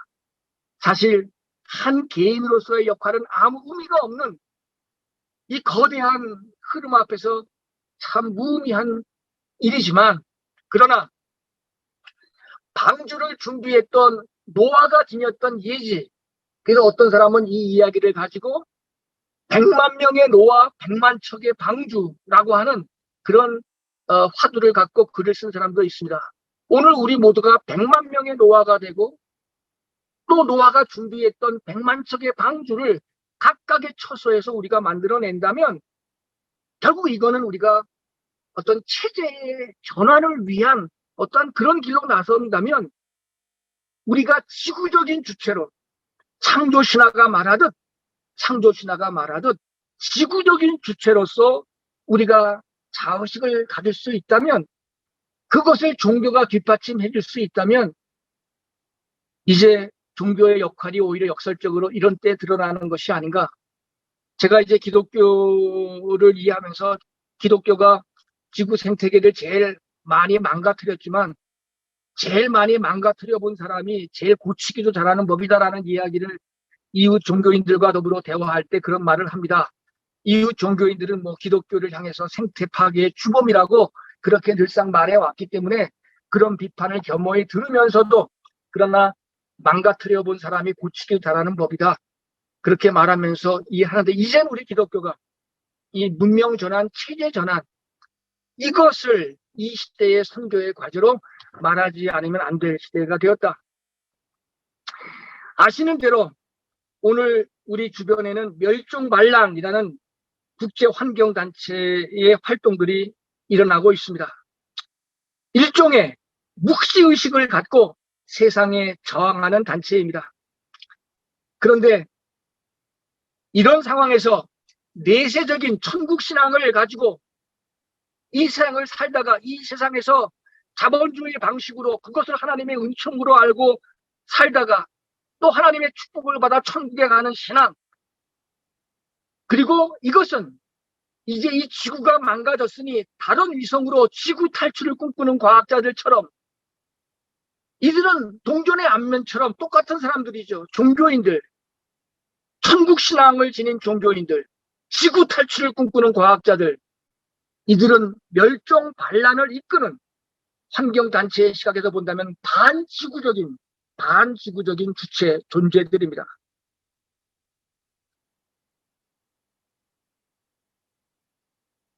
C: 사실 한 개인으로서의 역할은 아무 의미가 없는 이 거대한 흐름 앞에서 참 무의미한 일이지만, 그러나 방주를 준비했던 노아가 지녔던 예지, 그래서 어떤 사람은 이 이야기를 가지고 100만 명의 노아, 100만 척의 방주라고 하는 그런 화두를 갖고 글을 쓴 사람도 있습니다. 오늘 우리 모두가 100만 명의 노아가 되고 또 노아가 준비했던 100만 척의 방주를 각각의 처소에서 우리가 만들어낸다면 결국 이거는 우리가 어떤 체제의 전환을 위한 어떤 그런 길로 나선다면 우리가 지구적인 주체로 창조신화가 말하듯 지구적인 주체로서 우리가 자의식을 가질 수 있다면, 그것을 종교가 뒷받침해 줄 수 있다면 이제 종교의 역할이 오히려 역설적으로 이런 때 드러나는 것이 아닌가. 제가 이제 기독교를 이해하면서 기독교가 지구 생태계를 제일 많이 망가뜨렸지만 제일 많이 망가뜨려 본 사람이 제일 고치기도 잘하는 법이다라는 이야기를 이웃 종교인들과 더불어 대화할 때 그런 말을 합니다. 이웃 종교인들은 뭐 기독교를 향해서 생태 파괴의 주범이라고 그렇게 늘상 말해왔기 때문에 그런 비판을 겸허히 들으면서도 그러나 망가뜨려 본 사람이 고치기도 잘하는 법이다, 그렇게 말하면서 이해하는데, 이젠 우리 기독교가 이 문명 전환, 체제 전환, 이것을 이 시대의 선교의 과제로 말하지 않으면 안 될 시대가 되었다. 아시는 대로 오늘 우리 주변에는 멸종말랑이라는 국제환경단체의 활동들이 일어나고 있습니다. 일종의 묵시의식을 갖고 세상에 저항하는 단체입니다. 그런데 이런 상황에서 내세적인 천국신앙을 가지고 이 세상을 살다가 이 세상에서 자본주의 방식으로 그것을 하나님의 은총으로 알고 살다가 또 하나님의 축복을 받아 천국에 가는 신앙, 그리고 이것은 이제 이 지구가 망가졌으니 다른 위성으로 지구 탈출을 꿈꾸는 과학자들처럼, 이들은 동전의 앞면처럼 똑같은 사람들이죠. 종교인들, 천국신앙을 지닌 종교인들, 지구 탈출을 꿈꾸는 과학자들, 이들은 멸종 반란을 이끄는 환경단체의 시각에서 본다면 반지구적인 주체 존재들입니다.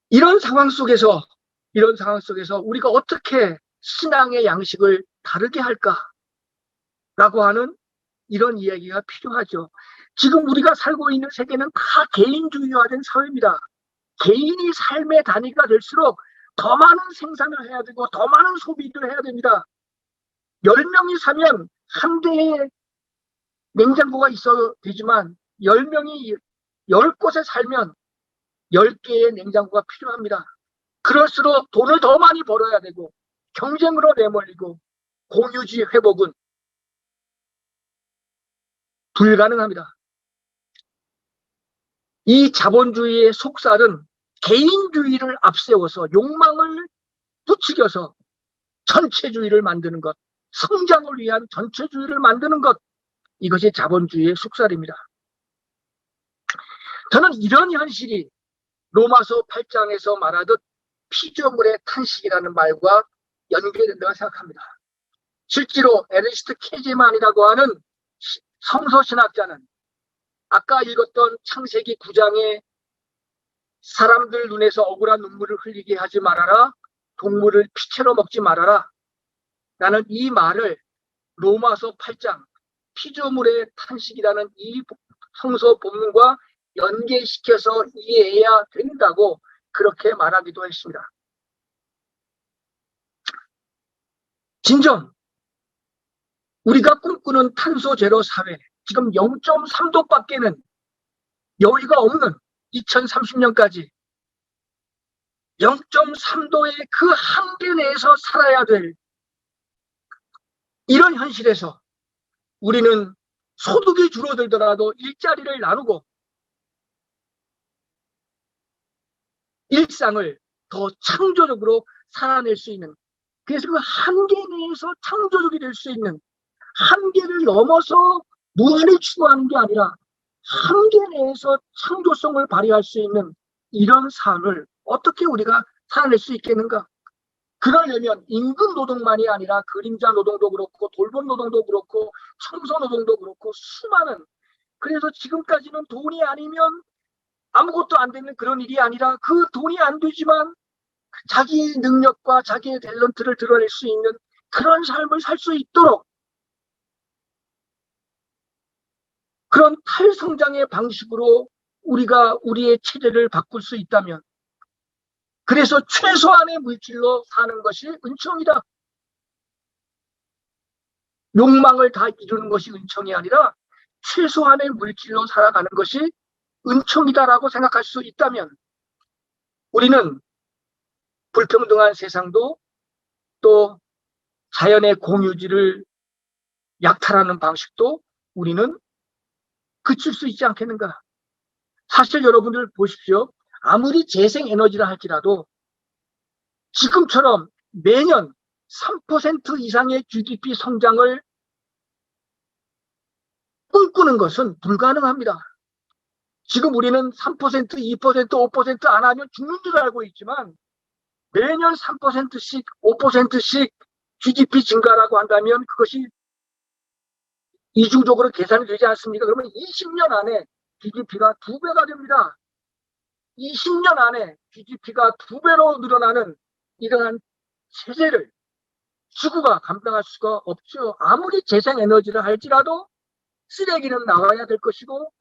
C: 이런 상황 속에서 우리가 어떻게 신앙의 양식을 다르게 할까라고 하는 이런 이야기가 필요하죠. 지금 우리가 살고 있는 세계는 다 개인주의화된 사회입니다. 개인이 삶의 단위가 될수록 더 많은 생산을 해야 되고 더 많은 소비를 해야 됩니다. 10명이 사면 한 대의 냉장고가 있어도 되지만 10명이 10곳에 살면 10개의 냉장고가 필요합니다. 그럴수록 돈을 더 많이 벌어야 되고 경쟁으로 내몰리고 공유지 회복은 불가능합니다. 이 자본주의의 속살은 개인주의를 앞세워서 욕망을 부추겨서 전체주의를 만드는 것, 성장을 위한 전체주의를 만드는 것, 이것이 자본주의의 속살입니다. 저는 이런 현실이 로마서 8장에서 말하듯 피조물의 탄식이라는 말과 연결된다고 생각합니다. 실제로 에르스트 케제만이라고 하는 성서신학자는 아까 읽었던 창세기 9장에 사람들 눈에서 억울한 눈물을 흘리게 하지 말아라, 동물을 피채로 먹지 말아라 라는 이 말을 로마서 8장 피조물의 탄식이라는 이 성서 본문과 연계시켜서 이해해야 된다고 그렇게 말하기도 했습니다. 진정 우리가 꿈꾸는 탄소 제로 사회, 지금 0.3도밖에는 여유가 없는 2030년까지 0.3도의 그 한계 내에서 살아야 될 이런 현실에서 우리는 소득이 줄어들더라도 일자리를 나누고 일상을 더 창조적으로 살아낼 수 있는, 그래서 그 한계 내에서 창조적이 될 수 있는, 한계를 넘어서 무한을 추구하는 게 아니라 한계 내에서 창조성을 발휘할 수 있는 이런 삶을 어떻게 우리가 살아낼 수 있겠는가? 그러려면 임금 노동만이 아니라 그림자 노동도 그렇고 돌봄 노동도 그렇고 청소 노동도 그렇고 수많은, 그래서 지금까지는 돈이 아니면 아무것도 안 되는 그런 일이 아니라 그 돈이 안 되지만 자기의 능력과 자기의 탤런트를 드러낼 수 있는 그런 삶을 살 수 있도록 그런 탈성장의 방식으로 우리가 우리의 체제를 바꿀 수 있다면, 그래서 최소한의 물질로 사는 것이 은총이다. 욕망을 다 이루는 것이 은총이 아니라 최소한의 물질로 살아가는 것이 은총이다라고 생각할 수 있다면 우리는 불평등한 세상도 또 자연의 공유지를 약탈하는 방식도 우리는 그칠 수 있지 않겠는가. 사실 여러분들 보십시오. 아무리 재생에너지라 할지라도 지금처럼 매년 3% 이상의 GDP 성장을 꿈꾸는 것은 불가능합니다. 지금 우리는 3%, 2%, 5% 안 하면 죽는 줄 알고 있지만 매년 3%씩, 5%씩 GDP 증가라고 한다면 그것이 이중적으로 계산이 되지 않습니까? 그러면 20년 안에 GDP가 2배가 됩니다. 20년 안에 GDP가 2배로 늘어나는 이러한 체제를 지구가 감당할 수가 없죠. 아무리 재생에너지를 할지라도 쓰레기는 나와야 될 것이고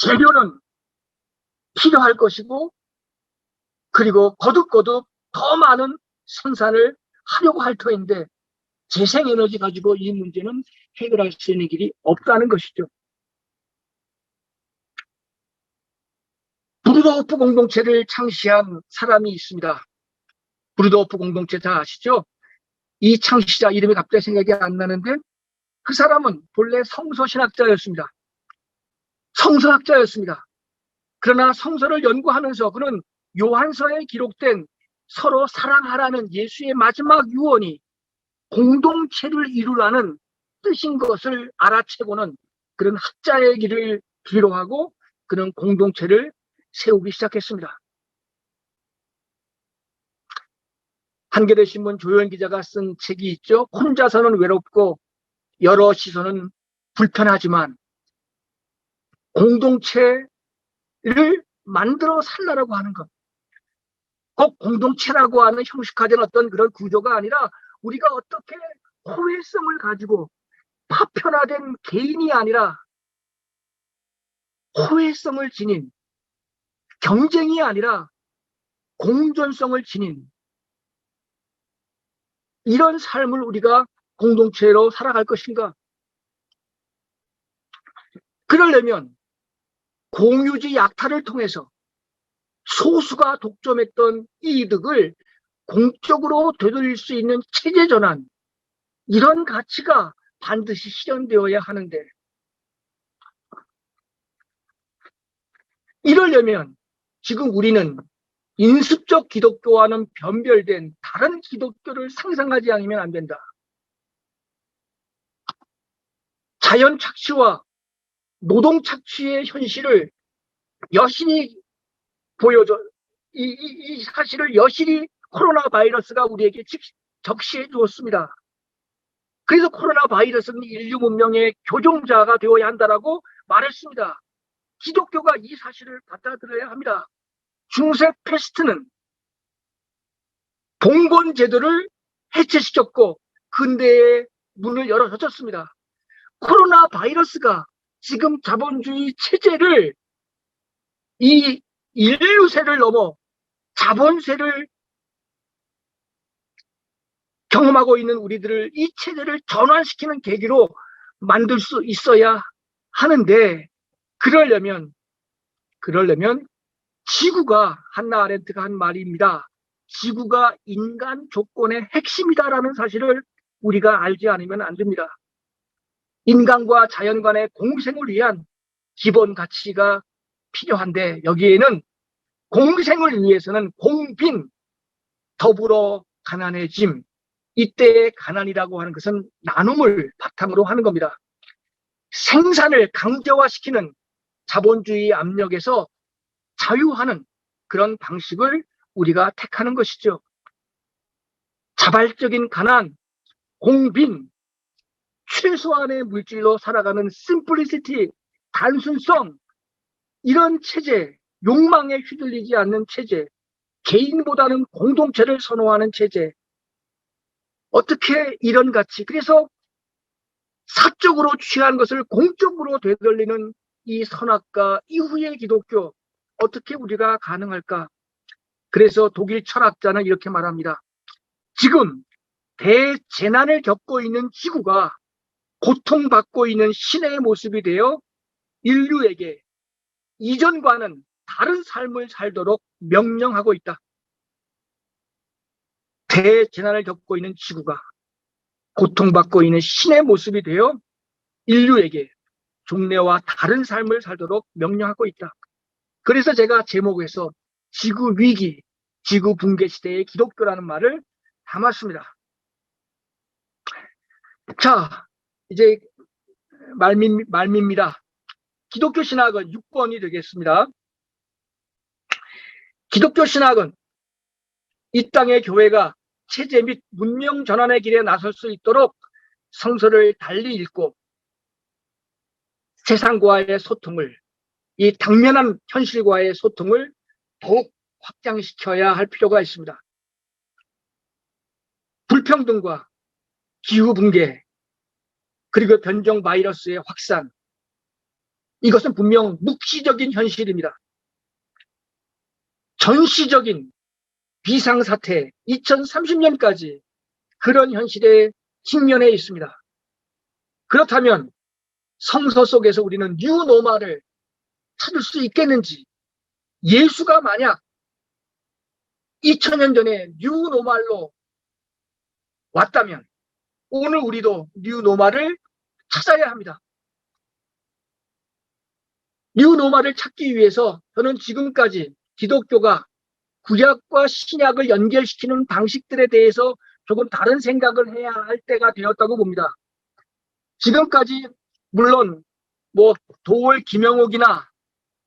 C: 재료는 필요할 것이고, 그리고 거듭거듭 더 많은 생산을 하려고 할 터인데, 재생에너지 가지고 이 문제는 해결할 수 있는 길이 없다는 것이죠. 브루드호프 공동체를 창시한 사람이 있습니다. 브루드호프 공동체 다 아시죠? 이 창시자 이름이 갑자기 생각이 안 나는데, 그 사람은 본래 성서신학자였습니다. 성서학자였습니다. 그러나 성서를 연구하면서 그는 요한서에 기록된 서로 사랑하라는 예수의 마지막 유언이 공동체를 이루라는 뜻인 것을 알아채고는 그런 학자의 길을 기로하고 그는 공동체를 세우기 시작했습니다. 한겨레 신문 조현 기자가 쓴 책이 있죠. 혼자서는 외롭고 여럿이서는 불편하지만 공동체를 만들어 살라라고 하는 것. 꼭 공동체라고 하는 형식화된 어떤 그런 구조가 아니라 우리가 어떻게 호혜성을 가지고 파편화된 개인이 아니라 호혜성을 지닌, 경쟁이 아니라 공존성을 지닌 이런 삶을 우리가 공동체로 살아갈 것인가? 그러려면 공유지 약탈을 통해서 소수가 독점했던 이득을 공적으로 되돌릴 수 있는 체제 전환, 이런 가치가 반드시 실현되어야 하는데, 이러려면 지금 우리는 인습적 기독교와는 변별된 다른 기독교를 상상하지 않으면 안 된다. 자연 착취와 노동 착취의 현실을 여실히 보여줘, 이 사실을 여실히 코로나 바이러스가 우리에게 적시해 주었습니다. 그래서 코로나 바이러스는 인류 문명의 교종자가 되어야 한다라고 말했습니다. 기독교가 이 사실을 받아들여야 합니다. 중세 패스트는 봉건 제도를 해체시켰고 근대의 문을 열어젖혔습니다. 코로나 바이러스가 지금 자본주의 체제를, 이 인류세를 넘어 자본세를 경험하고 있는 우리들을, 이 체제를 전환시키는 계기로 만들 수 있어야 하는데, 그러려면 지구가, 한나 아렌트가 한 말입니다. 지구가 인간 조건의 핵심이다라는 사실을 우리가 알지 않으면 안 됩니다. 인간과 자연 간의 공생을 위한 기본 가치가 필요한데, 여기에는 공생을 위해서는 공빈, 더불어 가난해짐, 이때의 가난이라고 하는 것은 나눔을 바탕으로 하는 겁니다. 생산을 강제화시키는 자본주의 압력에서 자유하는 그런 방식을 우리가 택하는 것이죠. 자발적인 가난, 공빈, 최소한의 물질로 살아가는 심플리시티, 단순성, 이런 체제, 욕망에 휘둘리지 않는 체제, 개인보다는 공동체를 선호하는 체제, 어떻게 이런 가치, 그래서 사적으로 취한 것을 공적으로 되돌리는 이 선악과 이후의 기독교, 어떻게 우리가 가능할까? 그래서 독일 철학자는 이렇게 말합니다. 지금 대재난을 겪고 있는 지구가 고통받고 있는 신의 모습이 되어 인류에게 이전과는 다른 삶을 살도록 명령하고 있다. 대재난을 겪고 있는 지구가 고통받고 있는 신의 모습이 되어 인류에게 종래와 다른 삶을 살도록 명령하고 있다. 그래서 제가 제목에서 지구 위기, 지구 붕괴 시대의 기독교라는 말을 담았습니다. 자, 이제 말미입니다. 기독교 신학은 6번이 되겠습니다. 기독교 신학은 이 땅의 교회가 체제 및 문명 전환의 길에 나설 수 있도록 성서를 달리 읽고 세상과의 소통을, 이 당면한 현실과의 소통을 더욱 확장시켜야 할 필요가 있습니다. 불평등과 기후붕괴, 그리고 변종 바이러스의 확산, 이것은 분명 묵시적인 현실입니다. 전시적인 비상사태 2030년까지 그런 현실에 직면해 있습니다. 그렇다면 성서 속에서 우리는 뉴노멀을 찾을 수 있겠는지, 예수가 만약 2000년 전에 뉴노멀로 왔다면 오늘 우리도 뉴노멀을 찾아야 합니다. 뉴노멀을 찾기 위해서 저는 지금까지 기독교가 구약과 신약을 연결시키는 방식들에 대해서 조금 다른 생각을 해야 할 때가 되었다고 봅니다. 지금까지 물론 도올 김영옥이나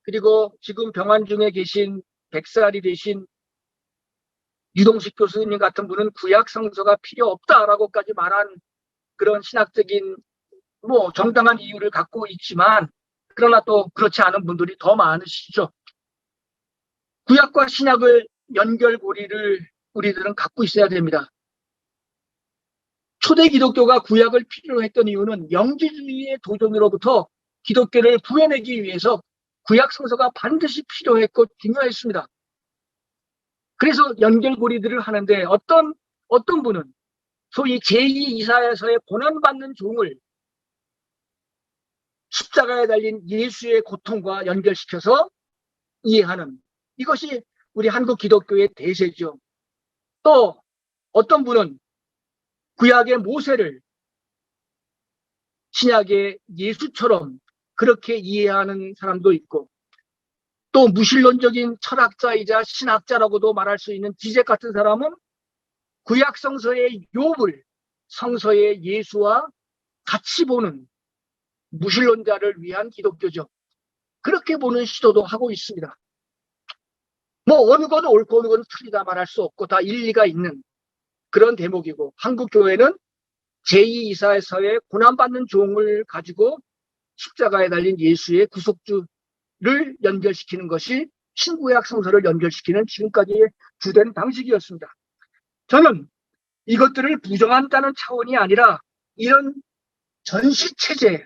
C: 그리고 지금 병환 중에 계신 100살이 되신 유동식 교수님 같은 분은 구약 성서가 필요 없다라고까지 말한 그런 신학적인 정당한 이유를 갖고 있지만, 그러나 또 그렇지 않은 분들이 더 많으시죠. 구약과 신약을 연결고리를 우리들은 갖고 있어야 됩니다. 초대 기독교가 구약을 필요로 했던 이유는 영지주의의 도전으로부터 기독교를 구해내기 위해서 구약 성서가 반드시 필요했고 중요했습니다. 그래서 연결고리들을 하는데 어떤 분은 소위 제2 이사야서의 고난받는 종을 십자가에 달린 예수의 고통과 연결시켜서 이해하는, 이것이 우리 한국 기독교의 대세죠. 또 어떤 분은 구약의 모세를 신약의 예수처럼 그렇게 이해하는 사람도 있고, 또 무신론적인 철학자이자 신학자라고도 말할 수 있는 지적 같은 사람은 구약 성서의 욥을 성서의 예수와 같이 보는 무신론자를 위한 기독교죠. 그렇게 보는 시도도 하고 있습니다. 어느 건 옳고 어느 건 틀리다 말할 수 없고 다 일리가 있는 그런 대목이고, 한국 교회는 제2 이사야서의 고난받는 종을 가지고 십자가에 달린 예수의 구속주를 연결시키는 것이 신구약 성서를 연결시키는 지금까지의 주된 방식이었습니다. 저는 이것들을 부정한다는 차원이 아니라 이런 전시체제,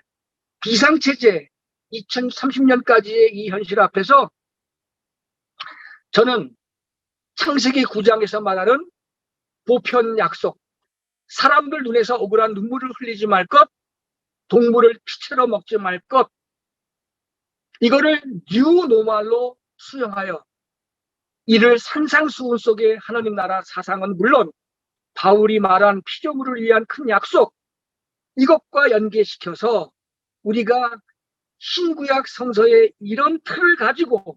C: 비상체제, 2030년까지의 이 현실 앞에서 저는 창세기 9장에서 말하는 보편 약속, 사람들 눈에서 억울한 눈물을 흘리지 말 것, 동물을 피채로 먹지 말 것, 이거를 뉴노멀로 수용하여 이를 산상수훈 속에 하나님 나라 사상은 물론 바울이 말한 피조물을 위한 큰 약속, 이것과 연계시켜서 우리가 신구약 성서의 이런 틀을 가지고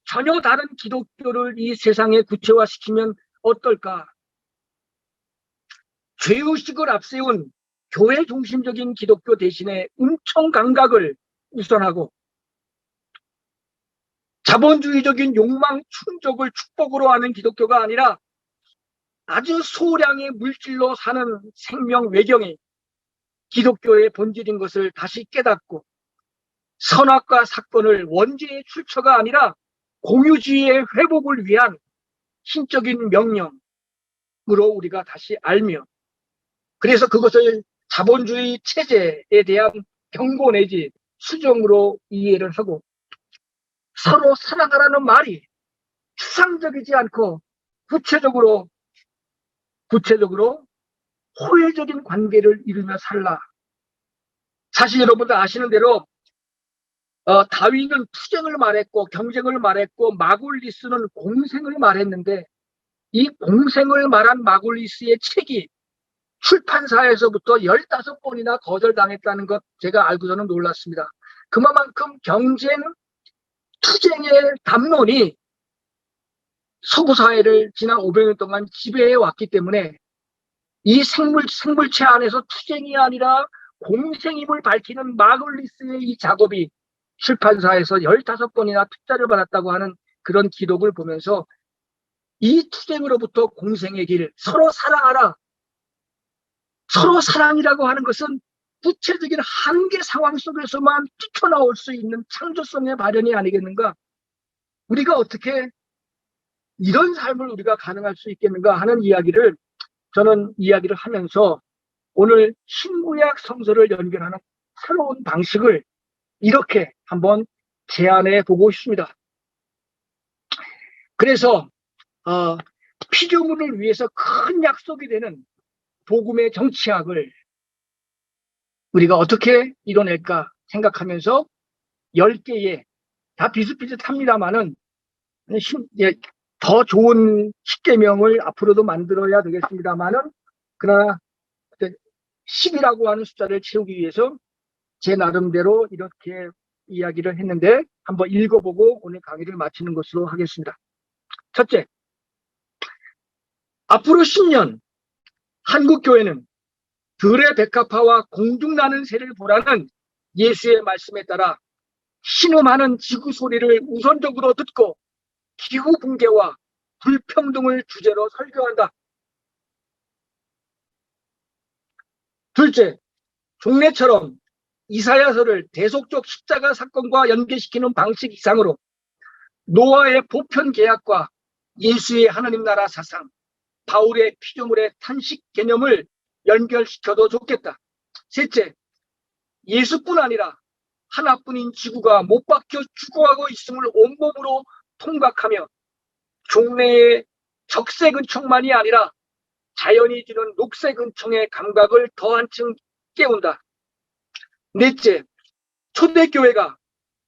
C: 전혀 다른 기독교를 이 세상에 구체화시키면 어떨까? 죄의식을 앞세운 교회 중심적인 기독교 대신에 은총 감각을 우선하고 자본주의적인 욕망 충족을 축복으로 하는 기독교가 아니라 아주 소량의 물질로 사는 생명 외경이 기독교의 본질인 것을 다시 깨닫고, 선악과 사건을 원죄의 출처가 아니라 공유주의의 회복을 위한 신적인 명령으로 우리가 다시 알며, 그래서 그것을 자본주의 체제에 대한 경고 내지 수정으로 이해를 하고, 서로 사랑하라는 말이 추상적이지 않고 구체적으로 호혜적인 관계를 이루며 살라. 사실 여러분들 아시는 대로 다윈은 투쟁을 말했고 경쟁을 말했고 마골리스는 공생을 말했는데, 이 공생을 말한 마골리스의 책이 출판사에서부터 15번이나 거절당했다는 것 제가 알고서는 놀랐습니다. 그만큼 투쟁의 담론이 서구 사회를 지난 500년 동안 지배해 왔기 때문에 이 생물체 안에서 투쟁이 아니라 공생임을 밝히는 마글리스의 이 작업이 출판사에서 15번이나 투자를 받았다고 하는 그런 기록을 보면서 이 투쟁으로부터 공생의 길, 서로 사랑하라. 서로 사랑이라고 하는 것은 구체적인 한계 상황 속에서만 뛰쳐나올 수 있는 창조성의 발현이 아니겠는가? 우리가 어떻게 이런 삶을 우리가 가능할 수 있겠는가 하는 이야기를 저는 이야기를 하면서 오늘 신구약 성서를 연결하는 새로운 방식을 이렇게 한번 제안해 보고 싶습니다. 그래서 피조물을 위해서 큰 약속이 되는 복음의 정치학을 우리가 어떻게 이뤄낼까 생각하면서 10개의 다 비슷비슷합니다만은 더 좋은 십계명을 앞으로도 만들어야 되겠습니다만은 그러나 10이라고 하는 숫자를 채우기 위해서 제 나름대로 이렇게 이야기를 했는데 한번 읽어보고 오늘 강의를 마치는 것으로 하겠습니다. 첫째, 앞으로 10년 한국교회는 들의 백합화와 공중나는 새를 보라는 예수의 말씀에 따라 신음하는 지구 소리를 우선적으로 듣고 기후 붕괴와 불평등을 주제로 설교한다. 둘째, 종래처럼 이사야서를 대속적 십자가 사건과 연계시키는 방식 이상으로 노아의 보편 계약과 예수의 하나님 나라 사상, 바울의 피조물의 탄식 개념을 연결시켜도 좋겠다. 셋째, 예수뿐 아니라 하나뿐인 지구가 못 박혀 죽어가고 있음을 온몸으로 통각하며 종래의 적색 은총만이 아니라 자연이 주는 녹색 은총의 감각을 더 한층 깨운다. 넷째, 초대교회가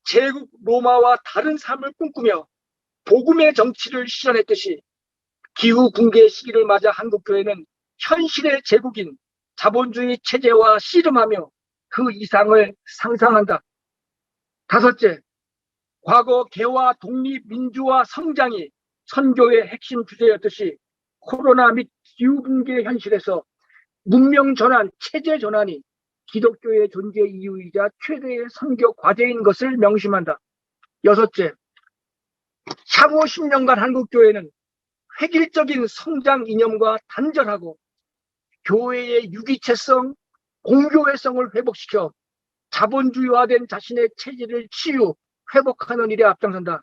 C: 제국 로마와 다른 삶을 꿈꾸며 복음의 정치를 실현했듯이 기후 붕괴 시기를 맞아 한국교회는 현실의 제국인 자본주의 체제와 씨름하며 그 이상을 상상한다. 다섯째, 과거 개화, 독립, 민주화, 성장이 선교의 핵심 주제였듯이 코로나 및 기후붕괴 현실에서 문명 전환, 체제 전환이 기독교의 존재 이유이자 최대의 선교 과제인 것을 명심한다. 여섯째, 향후 10년간 한국교회는 획일적인 성장 이념과 단절하고 교회의 유기체성, 공교회성을 회복시켜 자본주의화된 자신의 체질을 회복하는 일에 앞장선다.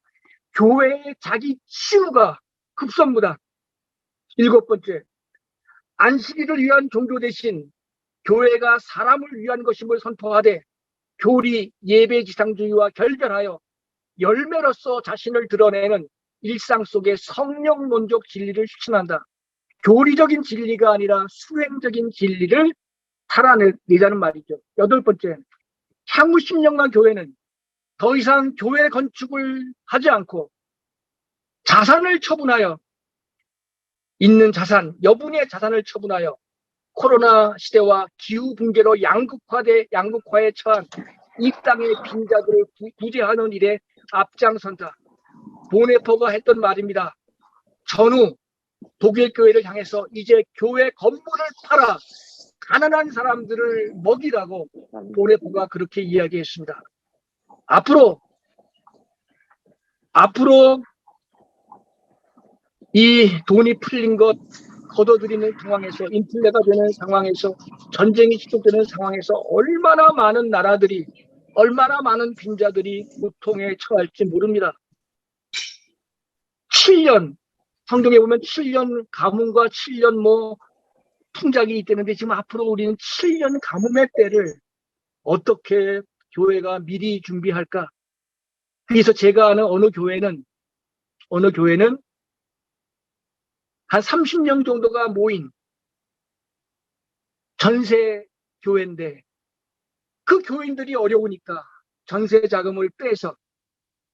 C: 교회의 자기 치유가 급선무다. 일곱 번째, 안식일을 위한 종교 대신 교회가 사람을 위한 것임을 선포하되 교리, 예배 지상주의와 결별하여 열매로서 자신을 드러내는 일상 속의 성령론적 진리를 추진한다. 교리적인 진리가 아니라 수행적인 진리를 살아내자는 말이죠. 여덟 번째, 향후 10년간 교회는 더 이상 교회 건축을 하지 않고 자산을 처분하여 있는 자산, 여분의 자산을 처분하여 코로나 시대와 기후 붕괴로 양극화에 처한 이 땅의 빈자들을 구제하는 일에 앞장선다. 보네퍼가 했던 말입니다. 전후 독일 교회를 향해서 이제 교회 건물을 팔아 가난한 사람들을 먹이라고 보네퍼가 그렇게 이야기했습니다. 앞으로 이 돈이 풀린 것 거둬들이는 상황에서, 인플레가 되는 상황에서, 전쟁이 지속되는 상황에서 얼마나 많은 나라들이, 얼마나 많은 빈자들이 고통에 처할지 모릅니다. 7년, 성경에 보면 7년 가뭄과 7년 풍작이 있다는데 지금 앞으로 우리는 7년 가뭄의 때를 어떻게 교회가 미리 준비할까? 그래서 제가 아는 어느 교회는 한 30명 정도가 모인 전세 교회인데 그 교인들이 어려우니까 전세 자금을 빼서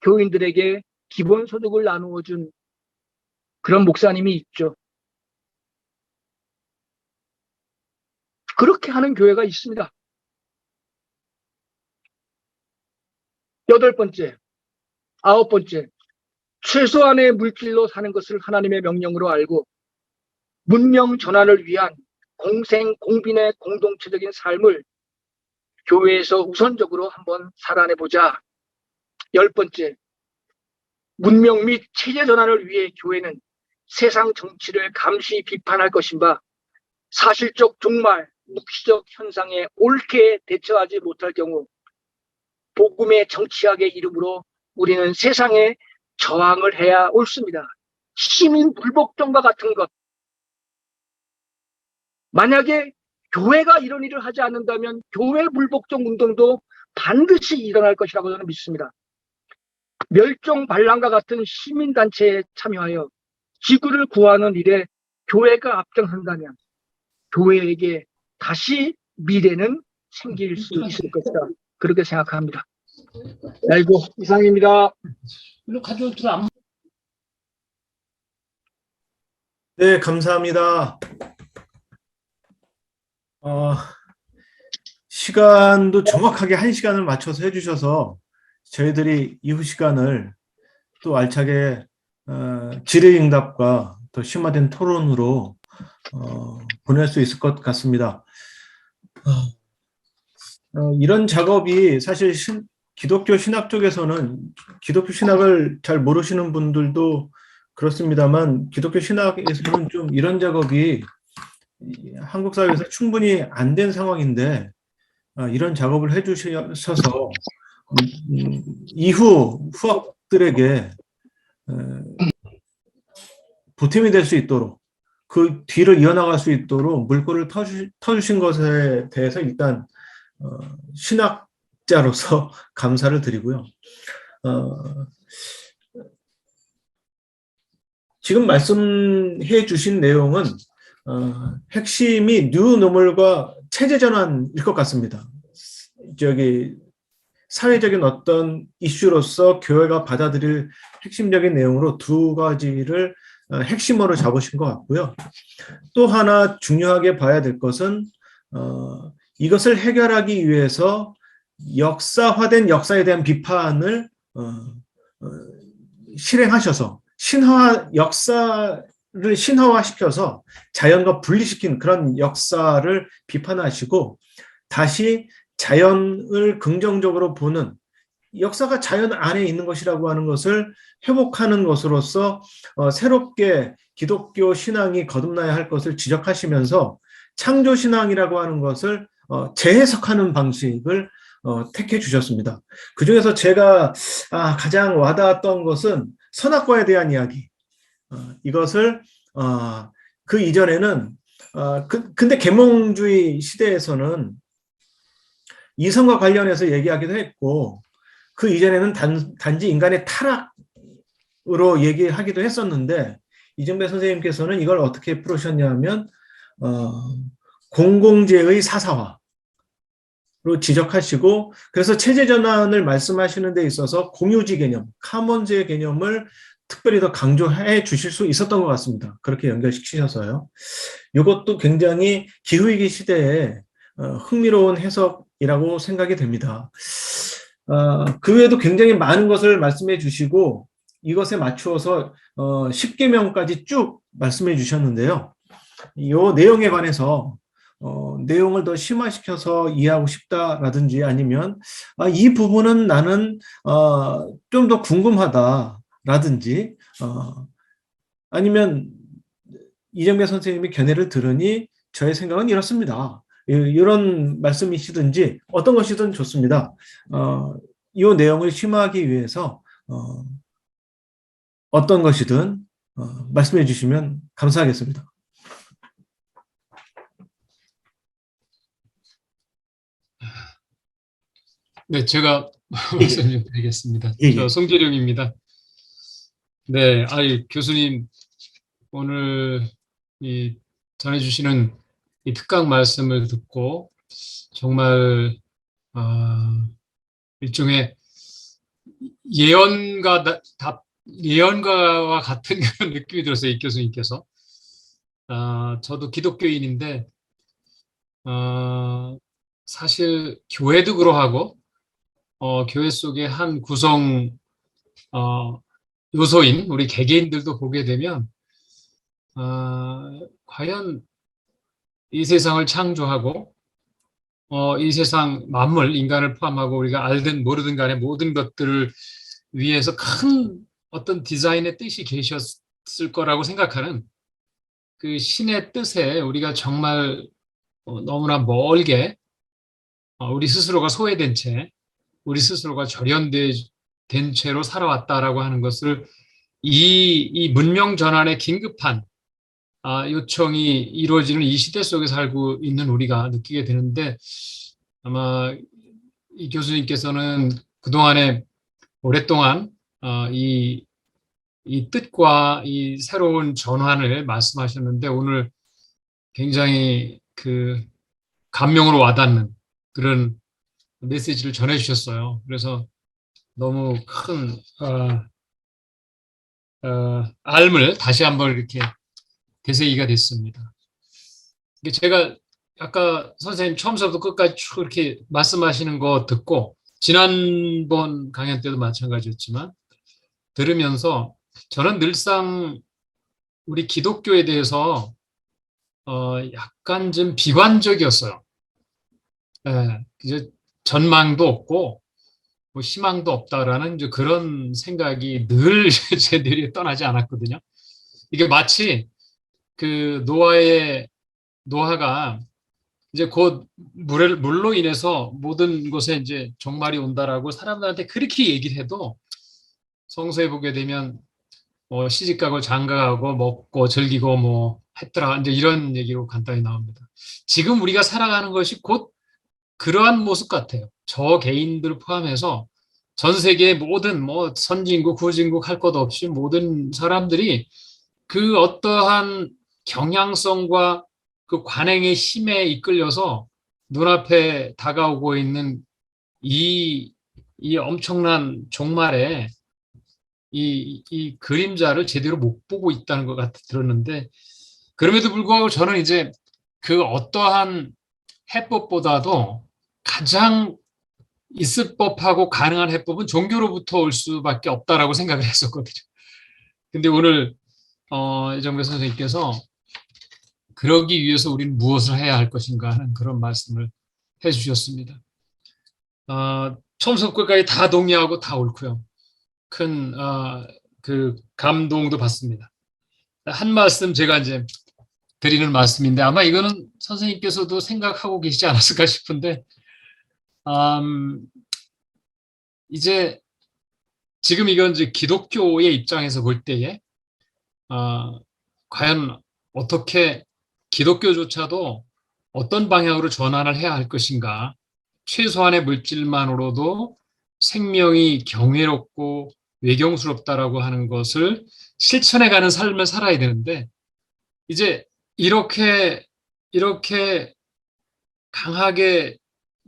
C: 교인들에게 기본소득을 나누어 준 그런 목사님이 있죠. 그렇게 하는 교회가 있습니다. 여덟 번째, 아홉 번째, 최소한의 물질로 사는 것을 하나님의 명령으로 알고 문명 전환을 위한 공생공빈의 공동체적인 삶을 교회에서 우선적으로 한번 살아내보자. 열 번째, 문명 및 체제 전환을 위해 교회는 세상 정치를 감시 비판할 것인가 사실적 종말, 묵시적 현상에 옳게 대처하지 못할 경우 복음의 정치학의 이름으로 우리는 세상에 저항을 해야 옳습니다. 시민 불복종과 같은 것. 만약에 교회가 이런 일을 하지 않는다면 교회 불복종 운동도 반드시 일어날 것이라고 저는 믿습니다. 멸종 반란과 같은 시민단체에 참여하여 지구를 구하는 일에 교회가 앞장선다면 교회에게 다시 미래는 생길 수 있을 것이다. 그렇게 생각합니다. 아이고, 이상입니다.
A: 네, 감사합니다. 시간도 정확하게 1시간을 맞춰서 해주셔서 저희들이 이후 시간을 또 알차게 질의응답과 더 심화된 토론으로 보낼 수 있을 것 같습니다. 이런 작업이 사실 기독교 신학 쪽에서는 기독교 신학을 잘 모르시는 분들도 그렇습니다만 기독교 신학에서는 좀 이런 작업이 한국 사회에서 충분히 안 된 상황인데 이런 작업을 해주셔서 이후 후학들에게 보탬이 될 수 있도록 그 뒤를 이어나갈 수 있도록 물꼬를 터주신 것에 대해서 일단 신학자로서 감사를 드리고요. 지금 말씀해 주신 내용은 핵심이 뉴노멀과 체제 전환일 것 같습니다. 사회적인 어떤 이슈로서 교회가 받아들일 핵심적인 내용으로 두 가지를 핵심으로 잡으신 것 같고요. 또 하나 중요하게 봐야 될 것은 이것을 해결하기 위해서 역사화된 역사에 대한 비판을 실행하셔서 역사를 신화화시켜서 자연과 분리시킨 그런 역사를 비판하시고 다시 자연을 긍정적으로 보는 역사가 자연 안에 있는 것이라고 하는 것을 회복하는 것으로서 새롭게 기독교 신앙이 거듭나야 할 것을 지적하시면서 창조신앙이라고 하는 것을 재해석하는 방식을 택해 주셨습니다. 그중에서 제가 가장 와닿았던 것은 선악과에 대한 이야기. 이것을 그 이전에는 근데 계몽주의 시대에서는 이성과 관련해서 얘기하기도 했고 그 이전에는 단지 인간의 타락으로 얘기하기도 했었는데 이정배 선생님께서는 이걸 어떻게 풀으셨냐면 공공재의 사사화로 지적하시고 그래서 체제 전환을 말씀하시는 데 있어서 공유지 개념, 카먼즈의 개념을 특별히 더 강조해 주실 수 있었던 것 같습니다. 그렇게 연결시키셔서요. 이것도 굉장히 기후위기 시대에 흥미로운 해석이라고 생각이 됩니다. 그 외에도 굉장히 많은 것을 말씀해 주시고 이것에 맞추어서 10계명까지 쭉 말씀해 주셨는데요. 이 내용에 관해서 내용을 더 심화시켜서 이해하고 싶다라든지 아니면 이 부분은 나는 좀 더 궁금하다라든지 아니면 이정배 선생님의 견해를 들으니 저의 생각은 이렇습니다. 이런 말씀이시든지 어떤 것이든 좋습니다. 이 내용을 심화하기 위해서 어떤 것이든 말씀해 주시면 감사하겠습니다.
B: 네, 제가 말씀 좀 드리겠습니다.
A: 예, 예.
B: 저 송재룡입니다. 네, 교수님 오늘 전해주시는 이 특강 말씀을 듣고 정말 일종의 예언가와 같은 그런 느낌이 들었어요. 이 교수님께서. 저도 기독교인인데 사실 교회도 그러하고 교회 속의 한 구성 요소인 우리 개개인들도 보게 되면 과연 이 세상을 창조하고 이 세상 만물, 인간을 포함하고 우리가 알든 모르든 간에 모든 것들을 위해서 큰 어떤 디자인의 뜻이 계셨을 거라고 생각하는 그 신의 뜻에 우리가 정말 너무나 멀게 우리 스스로가 소외된 채 우리 스스로가 절연된 채로 살아왔다라고 하는 것을 이 문명 전환의 긴급한 요청이 이루어지는 이 시대 속에 살고 있는 우리가 느끼게 되는데 아마 이 교수님께서는 그동안에 오랫동안 이 뜻과 이 새로운 전환을 말씀하셨는데 오늘 굉장히 그 감명으로 와닿는 그런 메시지를 전해주셨어요. 그래서 너무 큰 알을 다시 한번 이렇게 되새기가 됐습니다. 이게 제가 아까 선생님 처음부터 끝까지 쭉 이렇게 말씀하시는 거 듣고 지난번 강연 때도 마찬가지였지만 들으면서 저는 늘상 우리 기독교에 대해서 약간 좀 비관적이었어요. 이제 전망도 없고 뭐 희망도 없다라는 이제 그런 생각이 늘 제 뇌리에 떠나지 않았거든요. 이게 마치 그 노아가 이제 곧 물로 인해서 모든 곳에 이제 종말이 온다라고 사람들한테 그렇게 얘기를 해도 성서에 보게 되면 뭐 시집가고 장가가고 먹고 즐기고 뭐 했더라 이제 이런 얘기로 간단히 나옵니다. 지금 우리가 살아가는 것이 곧 그러한 모습 같아요. 저 개인들 포함해서 전 세계의 모든 뭐 선진국, 후진국 할 것 없이 모든 사람들이 그 어떠한 경향성과 그 관행의 힘에 이끌려서 눈앞에 다가오고 있는 이 엄청난 종말에 이 그림자를 제대로 못 보고 있다는 것 같아 들었는데 그럼에도 불구하고 저는 이제 그 어떠한 해법보다도 가장 있을 법하고 가능한 해법은 종교로부터 올 수밖에 없다라고 생각을 했었거든요. 근데 오늘 이정배 선생님께서 그러기 위해서 우리는 무엇을 해야 할 것인가 하는 그런 말씀을 해주셨습니다. 처음부터 끝까지 다 동의하고 다 옳고요. 큰 그 감동도 받습니다. 한 말씀 제가 이제 드리는 말씀인데 아마 이거는 선생님께서도 생각하고 계시지 않았을까 싶은데 이제 지금 이건 이제 기독교의 입장에서 볼 때에 과연 어떻게 기독교조차도 어떤 방향으로 전환을 해야 할 것인가 최소한의 물질만으로도 생명이 경외롭고 외경스럽다라고 하는 것을 실천해가는 삶을 살아야 되는데 이제 이렇게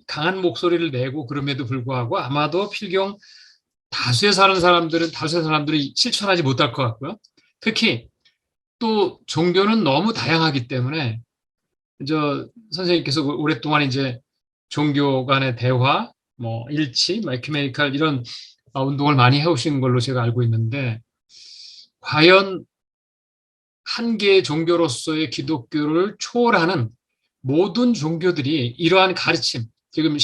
B: 강한 목소리를 내고 그럼에도 불구하고 아마도 필경 다수의 사람들이 실천하지 못할 것 같고요. 특히 또 종교는 너무 다양하기 때문에 선생님께서 오랫동안 이제 종교 간의 대화, 뭐 일치, 에큐메니칼 이런 운동을 많이 해오신 걸로 제가 알고 있는데 과연 한 개의 종교로서의 기독교를 초월하는 모든 종교들이 이러한 가르침, 지금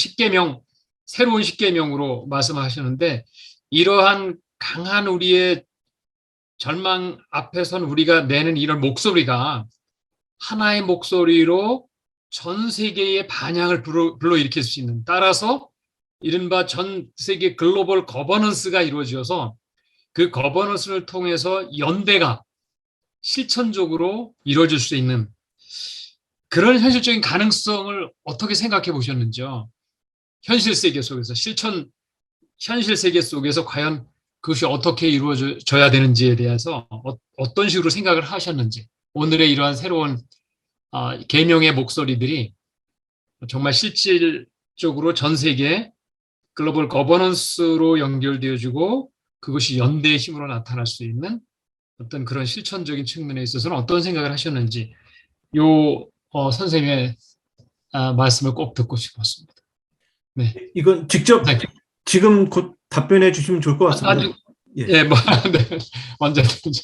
B: 새로운 십계명으로 말씀하시는데 이러한 강한 우리의 절망 앞에선 우리가 내는 이런 목소리가 하나의 목소리로 전 세계의 반향을 불러일으킬 수 있는 따라서 이른바 전 세계 글로벌 거버넌스가 이루어져서 그 거버넌스를 통해서 연대가 실천적으로 이루어질 수 있는 그런 현실적인 가능성을 어떻게 생각해 보셨는지요? 현실 세계 속에서 현실 세계 속에서 과연 그것이 어떻게 이루어져야 되는지에 대해서 어떤 식으로 생각을 하셨는지 오늘의 이러한 새로운 계명의 목소리들이 정말 실질적으로 전 세계 글로벌 거버넌스로 연결되어지고 그것이 연대의 힘으로 나타날 수 있는 어떤 그런 실천적인 측면에 있어서는 어떤 생각을 하셨는지 선생님의 말씀을 꼭 듣고 싶었습니다. 네.
A: 이건 직접
B: 네.
A: 지금 곧 답변해 주시면 좋을 것 같습니다.
B: 네, 언제든지.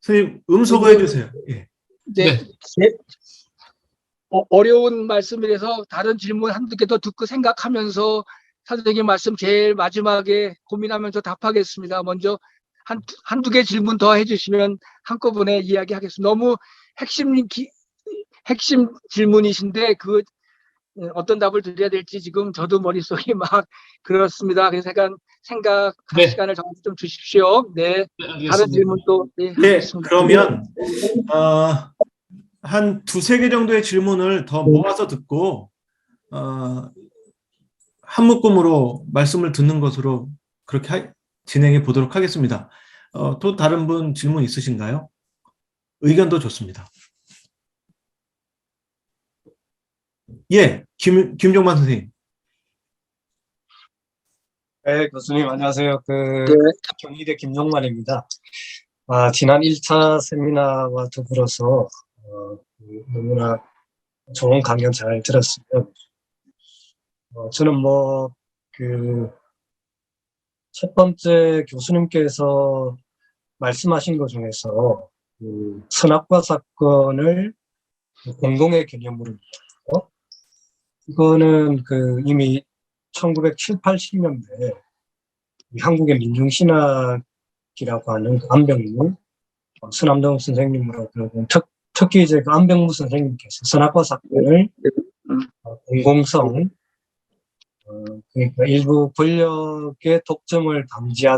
A: 선생님 음소거 해주세요. 예.
C: 네. 어려운 말씀이라서 다른 질문 한두 개 더 듣고 생각하면서 선생님 말씀 제일 마지막에 고민하면서 답하겠습니다. 먼저 한두 개 질문 더 해주시면 한꺼번에 이야기하겠습니다. 너무 핵심 질문이신데 어떤 답을 드려야 될지 지금 저도 머릿속이 막 그렇습니다. 그래서 생각할
B: 네.
C: 시간을 좀 주십시오. 네.
B: 네,
C: 다른 질문 또
A: 네,
C: 하겠습니다.
A: 그러면 한 두세 개 정도의 질문을 더 모아서 듣고 한 묶음으로 말씀을 듣는 것으로 그렇게 진행해 보도록 하겠습니다. 또 다른 분 질문 있으신가요? 의견도 좋습니다. 예, 김종만 선생님.
D: 네, 교수님 안녕하세요.
C: 네.
D: 경희대 김용만입니다. 지난 1차 세미나와 더불어서 너무나 좋은 강연 잘 들었습니다. 저는 첫 번째 교수님께서 말씀하신 것 중에서 선악과 사건을 공동의 개념으로 이해하고, 이거는 이미 1970, 80년대 한국의 민중신학이라고 하는 안병무, 서남동 선생님으로 특히 이제 안병무 선생님께서 선악과 사건을 공공성, 그러니까 일부 권력의 독점을 그러니까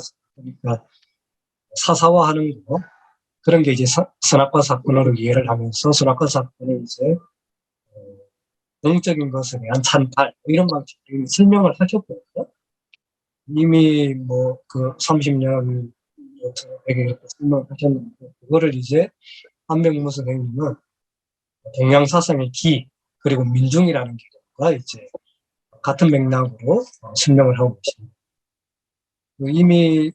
D: 사사화하는 거, 그런 게 이제 선악과 사건으로 이해를 하면서 선악과 사건을 이제 영적인 것에 대한 찬탈, 이런 방식으로 설명을 하셨거든요. 이미 30년 이렇게 설명을 하셨는데, 그거를 이제 안병무 선생님은 동양사상의 기, 그리고 민중이라는 개념과 이제 같은 맥락으로 설명을 하고 계십니다. 이미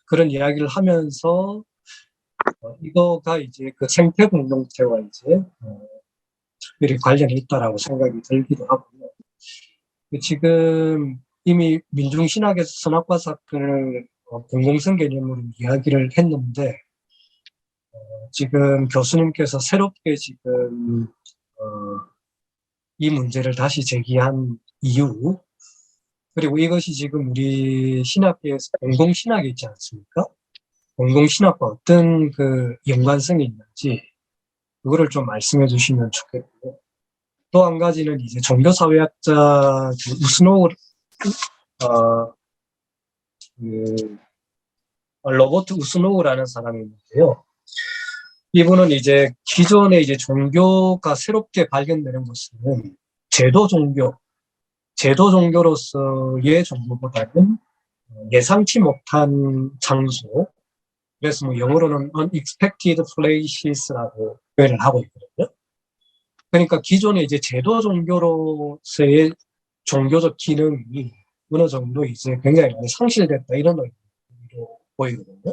D: 그런 이야기를 하면서 이거가 이제 그 생태 공동체와 이제 특별히 관련이 있다라고 생각이 들기도 하고요. 지금 이미 민중신학에서 선악과 사건을 공공성 개념으로 이야기를 했는데, 지금 교수님께서 새롭게 지금 이 문제를 다시 제기한 이유, 그리고 이것이 지금 우리 신학계에서 공동신학이 있지 않습니까? 공동신학과 어떤 연관성이 있는지 그거를 좀 말씀해 주시면 좋겠고요. 또 한 가지는 이제 종교사회학자 우스노우 로버트 우스노우라는 사람이 있는데요. 이분은 이제 기존의 이제 종교가 새롭게 발견되는 것은 제도 종교로서의 종교보다는 예상치 못한 장소, 그래서 영어로는 unexpected places라고 표현을 하고 있거든요. 그러니까 기존의 이제 제도 종교로서의 종교적 기능이 어느 정도 이제 굉장히 많이 상실됐다, 이런 의미로 보이거든요.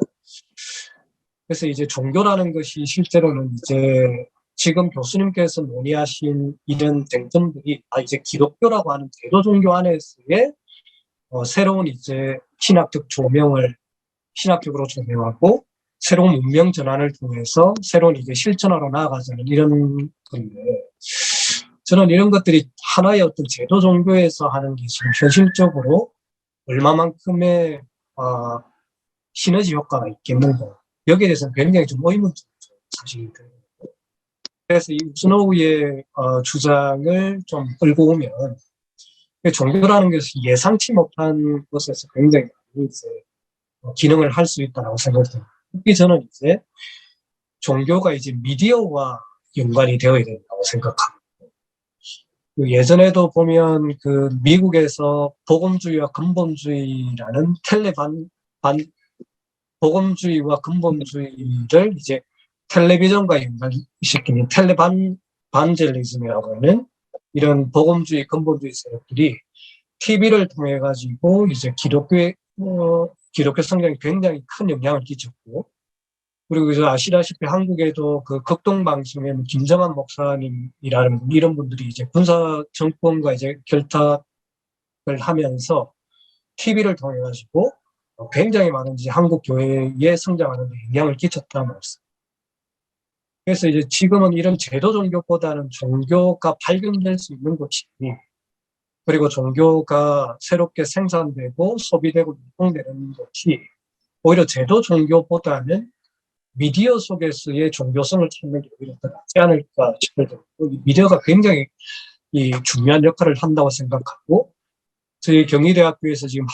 D: 그래서 이제 종교라는 것이 실제로는 이제 지금 교수님께서 논의하신 이런 쟁점들이 이제 기독교라고 하는 제도 종교 안에서의 새로운 이제 신학적으로 조명하고 새로운 문명 전환을 통해서 새로운 이제 실천하러 나아가자는 이런 건데, 저는 이런 것들이 하나의 어떤 제도 종교에서 하는 게 지금 현실적으로 얼마만큼의 시너지 효과가 있겠는가, 여기에 대해서는 굉장히 좀 의문점이 사실이 들어요. 그래서 이 우스노우의 주장을 좀 끌고 오면, 종교라는 것이 예상치 못한 것에서 굉장히 많이 이제 기능을 할 수 있다고 생각합니다. 특히 저는 이제 종교가 이제 미디어와 연관이 되어야 된다고 생각합니다. 예전에도 보면 미국에서 복음주의와 근본주의라는 복음주의와 근본주의를 이제 텔레비전과 연관시키는 텔레반젤리즘이라고 하는 이런 복음주의, 근본주의 세력들이 TV를 통해 가지고 이제 기독교 성장에 굉장히 큰 영향을 끼쳤고, 그리고 이제 아시다시피 한국에도 극동방송에 김정한 목사님이라는 이런 분들이 이제 군사 정권과 이제 결탁을 하면서 TV를 통해 가지고 굉장히 많은 이제 한국 교회의 성장하는 데 영향을 끼쳤다는 말씀. 그래서 이제 지금은 이런 제도 종교보다는 종교가 발견될 수 있는 곳이, 그리고 종교가 새롭게 생산되고 소비되고 유통되는 것이 오히려 제도 종교보다는 미디어 속에서의 종교성을 찾는 게 오히려 더 낫지 않을까 싶어요. 미디어가 굉장히 중요한 역할을 한다고 생각하고, 저희 경희대학교에서 지금